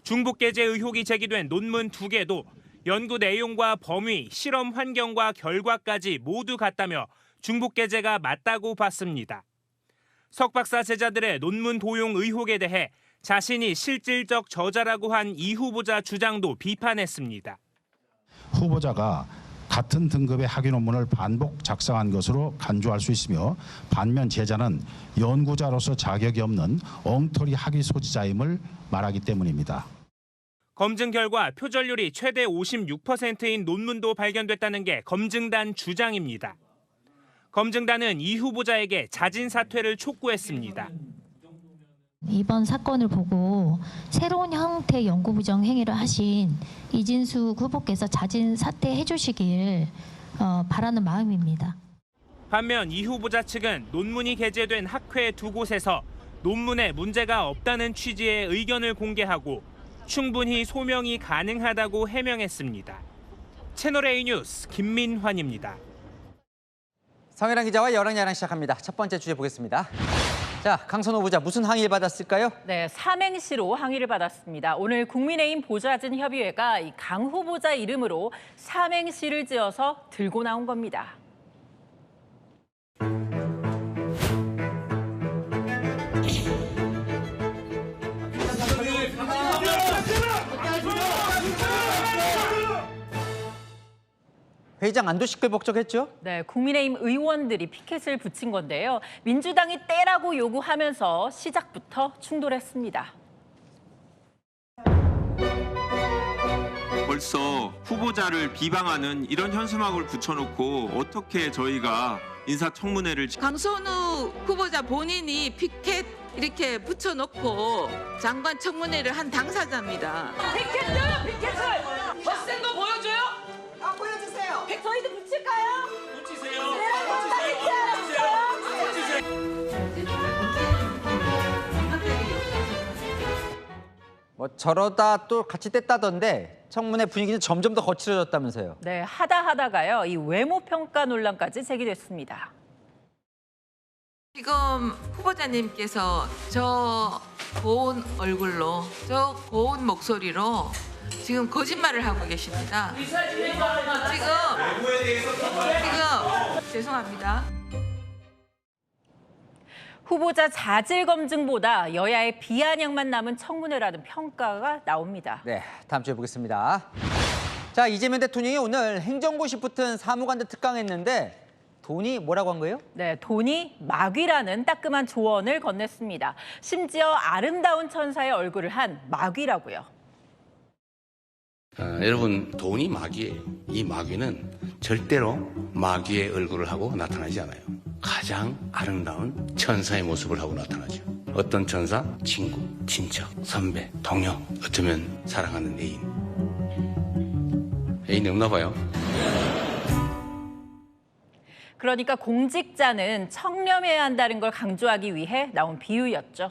[SPEAKER 9] 중복게재 의혹이 제기된 논문 2개도 연구 내용과 범위, 실험 환경과 결과까지 모두 같다며 중복게재가 맞다고 봤습니다. 석 박사 제자들의 논문 도용 의혹에 대해 자신이 실질적 저자라고 한 이 후보자 주장도 비판했습니다.
[SPEAKER 11] 후보자가 같은 등급의 학위 논문을 반복 작성한 것으로 간주할 수 있으며 반면 제자는 연구자로서 자격이 없는 엉터리 학위 소지자임을 말하기 때문입니다.
[SPEAKER 9] 검증 결과 표절률이 최대 56%인 논문도 발견됐다는 게 검증단 주장입니다. 검증단은 이 후보자에게 자진 사퇴를 촉구했습니다.
[SPEAKER 12] 이번 사건을 보고 새로운 형태의 연구 부정 행위를 하신 이진숙 후보께서 자진 사퇴해 주시길 바라는 마음입니다.
[SPEAKER 9] 반면 이 후보자 측은 논문이 게재된 학회 2곳에서 논문에 문제가 없다는 취지의 의견을 공개하고 충분히 소명이 가능하다고 해명했습니다. 채널A 뉴스 김민환입니다.
[SPEAKER 13] 성혜랑 기자와 여랑야랑 시작합니다. 첫 번째 주제 보겠습니다. 자, 강선호 후보자 무슨 항의를 받았을까요?
[SPEAKER 14] 네, 삼행시로 항의를 받았습니다. 오늘 국민의힘 보좌진 협의회가 이 강 후보자 이름으로 삼행시를 지어서 들고 나온 겁니다.
[SPEAKER 13] 회의장 안도 시끌벅적했죠?
[SPEAKER 14] 네, 국민의힘 의원들이 피켓을 붙인 건데요. 민주당이 떼라고 요구하면서 시작부터 충돌했습니다.
[SPEAKER 16] 벌써 후보자를 비방하는 이런 현수막을 붙여놓고 어떻게 저희가 인사청문회를
[SPEAKER 30] 강선우 후보자 본인이 피켓 이렇게 붙여놓고 장관 청문회를 한 당사자입니다.
[SPEAKER 17] 피켓을 더 센 거 보여줘요? 보여주세요. 저희도 붙일까요? 붙이세요.
[SPEAKER 13] 뭐 저러다 또 같이 뗐다던데 청문회 분위기는 점점 더 거칠어졌다면서요.
[SPEAKER 14] 네, 하다가요. 이 외모 평가 논란까지 제기됐습니다.
[SPEAKER 30] 지금 후보자님께서 저 고운 얼굴로, 저 고운 목소리로 지금 거짓말을 하고 계십니다. 지금 죄송합니다.
[SPEAKER 14] 후보자 자질 검증보다 여야의 비아냥만 남은 청문회라는 평가가 나옵니다.
[SPEAKER 13] 네, 다음 주에 보겠습니다. 자, 이재명 대통령이 오늘 행정고시 붙은 사무관들 특강했는데 돈이 뭐라고 한 거예요?
[SPEAKER 14] 네, 돈이 마귀라는 따끔한 조언을 건넸습니다. 심지어 아름다운 천사의 얼굴을 한 마귀라고요.
[SPEAKER 18] 여러분, 돈이 마귀예요. 이 마귀는 절대로 마귀의 얼굴을 하고 나타나지 않아요. 가장 아름다운 천사의 모습을 하고 나타나죠. 어떤 천사? 친구, 친척, 선배, 동료, 어쩌면 사랑하는 애인. 애인이 없나 봐요.
[SPEAKER 14] 그러니까 공직자는 청렴해야 한다는 걸 강조하기 위해 나온 비유였죠.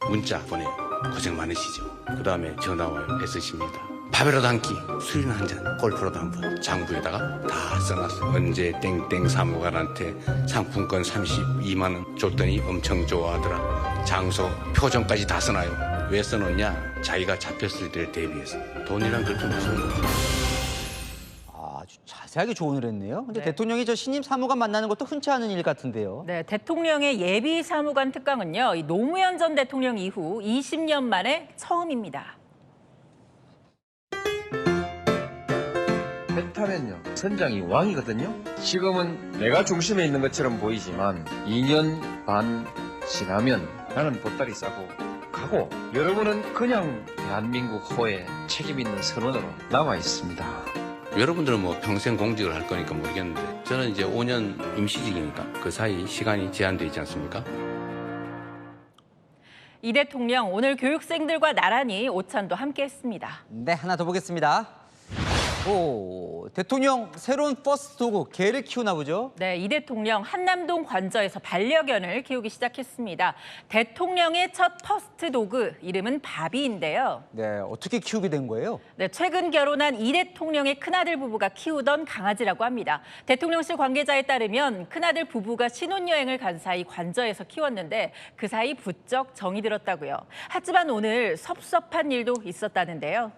[SPEAKER 18] 문자 보내요. 고생 많으시죠. 그 다음에 전화 와요. 애쓰십니다. 밥이라도 한 끼, 술이나 한 잔, 골프라도 한 번. 장부에다가 다 써놨어요. 언제 땡땡 사무관한테 상품권 32만 원 줬더니 엄청 좋아하더라. 장소, 표정까지 다 써놔요. 왜 써놓냐? 자기가 잡혔을 때를 대비해서. 돈이란 그렇게 무서운 거죠.
[SPEAKER 13] 아주 자세하게 조언을 했네요. 근데
[SPEAKER 14] 네.
[SPEAKER 13] 대통령이 저 신임 사무관 만나는 것도 흔치 않은 일 같은데요.
[SPEAKER 14] 네, 대통령의 예비 사무관 특강은요, 이 노무현 전 대통령 이후 20년 만에 처음입니다.
[SPEAKER 1] 잘못하면요 선장이 왕이거든요. 지금은 내가 중심에 있는 것처럼 보이지만 2년 반 지나면 나는 보따리 싸고 가고 여러분은 그냥 대한민국 호에 책임 있는 선원으로 남아 있습니다.
[SPEAKER 18] 여러분들은 뭐 평생 공직을 할 거니까 모르겠는데 저는 이제 5년 임시직이니까 그 사이 시간이 제한되어 있지 않습니까?
[SPEAKER 14] 이 대통령 오늘 교육생들과 나란히 오찬도 함께했습니다.
[SPEAKER 13] 네, 하나 더 보겠습니다. 오, 대통령 새로운 버스 도구 개를 키우나 보죠?
[SPEAKER 14] 네, 이 대통령 한남동 관저에서 반려견을 키우기 시작했습니다. 대통령의 첫 퍼스트 도그 이름은 바비인데요.
[SPEAKER 13] 네, 어떻게 키우게 된 거예요?
[SPEAKER 14] 네, 최근 결혼한 이 대통령의 큰아들 부부가 키우던 강아지라고 합니다. 대통령실 관계자에 따르면 큰아들 부부가 신혼여행을 간 사이 관저에서 키웠는데 그 사이 부쩍 정이 들었다고요. 하지만 오늘 섭섭한 일도 있었다는데요.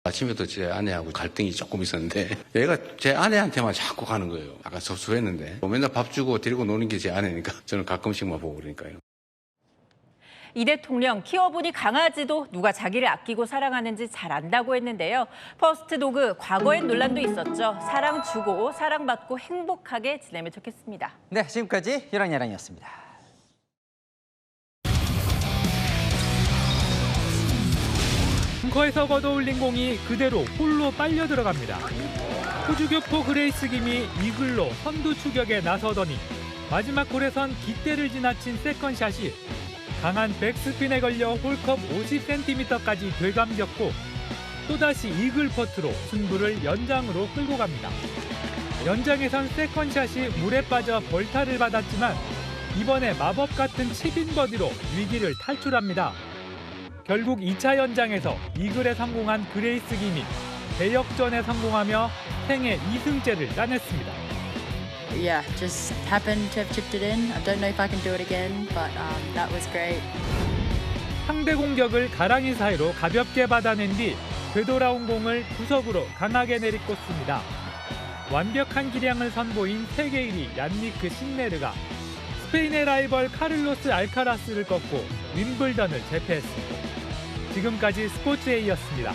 [SPEAKER 18] 아침에도 제 아내하고 갈등이 조금 있었는데 얘가 제 아내한테만 자꾸 가는 거예요. 약간 섭섭했는데 맨날 밥 주고 데리고 노는 게 제 아내니까 저는 가끔씩만 보고 그러니까요.
[SPEAKER 14] 이 대통령 키워보니 강아지도 누가 자기를 아끼고 사랑하는지 잘 안다고 했는데요. 퍼스트 도그 과거엔 논란도 있었죠. 사랑 주고 사랑받고 행복하게 지내면 좋겠습니다.
[SPEAKER 13] 네, 지금까지 유랑야랑이었습니다.
[SPEAKER 2] 벙커에서 걷어올린 공이 그대로 홀로 빨려 들어갑니다. 호주교포 그레이스 김이 이글로 선두 추격에 나서더니 마지막 홀에선 깃대를 지나친 세컨샷이 강한 백스핀에 걸려 홀컵 50cm까지 되감겼고 또다시 이글 퍼트로 승부를 연장으로 끌고 갑니다. 연장에선 세컨샷이 물에 빠져 벌타를 받았지만 이번에 마법 같은 칩인 버디로 위기를 탈출합니다. 결국 2차 연장에서 이글에 성공한 그레이스 김이 대역전에 성공하며 생애 2승째를 따냈습니다.
[SPEAKER 3] Yeah, just happened to have chipped it in. I don't know if I can do it again, but that was great.
[SPEAKER 2] 상대 공격을 가랑이 사이로 가볍게 받아낸 뒤 되돌아온 공을 구석으로 강하게 내리꽂습니다. 완벽한 기량을 선보인 세계 1위 얀니크 신네르가 스페인의 라이벌 카를로스 알카라스를 꺾고 윈블던을 제패했습니다. 지금까지 스포츠A였습니다.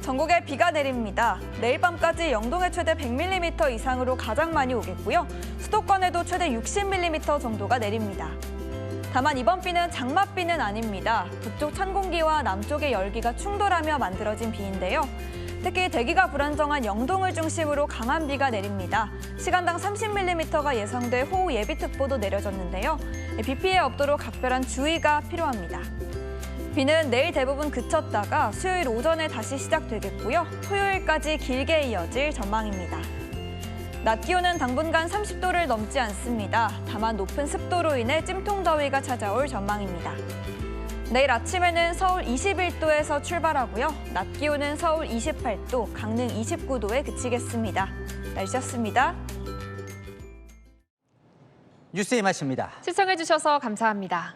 [SPEAKER 4] 전국에 비가 내립니다. 내일 밤까지 영동에 최대 100mm 이상으로 가장 많이 오겠고요. 수도권에도 최대 60mm 정도가 내립니다. 다만 이번 비는 장맛비는 아닙니다. 북쪽 찬 공기와 남쪽의 열기가 충돌하며 만들어진 비인데요. 특히 대기가 불안정한 영동을 중심으로 강한 비가 내립니다. 시간당 30mm가 예상돼 호우 예비특보도 내려졌는데요. 비 피해 없도록 각별한 주의가 필요합니다. 비는 내일 대부분 그쳤다가 수요일 오전에 다시 시작되겠고요. 토요일까지 길게 이어질 전망입니다. 낮 기온은 당분간 30도를 넘지 않습니다. 다만 높은 습도로 인해 찜통더위가 찾아올 전망입니다. 내일 아침에는 서울 21도에서 출발하고요. 낮 기온은 서울 28도, 강릉 29도에 그치겠습니다. 날씨였습니다.
[SPEAKER 13] 뉴스의 맛입니다.
[SPEAKER 27] 시청해주셔서 감사합니다.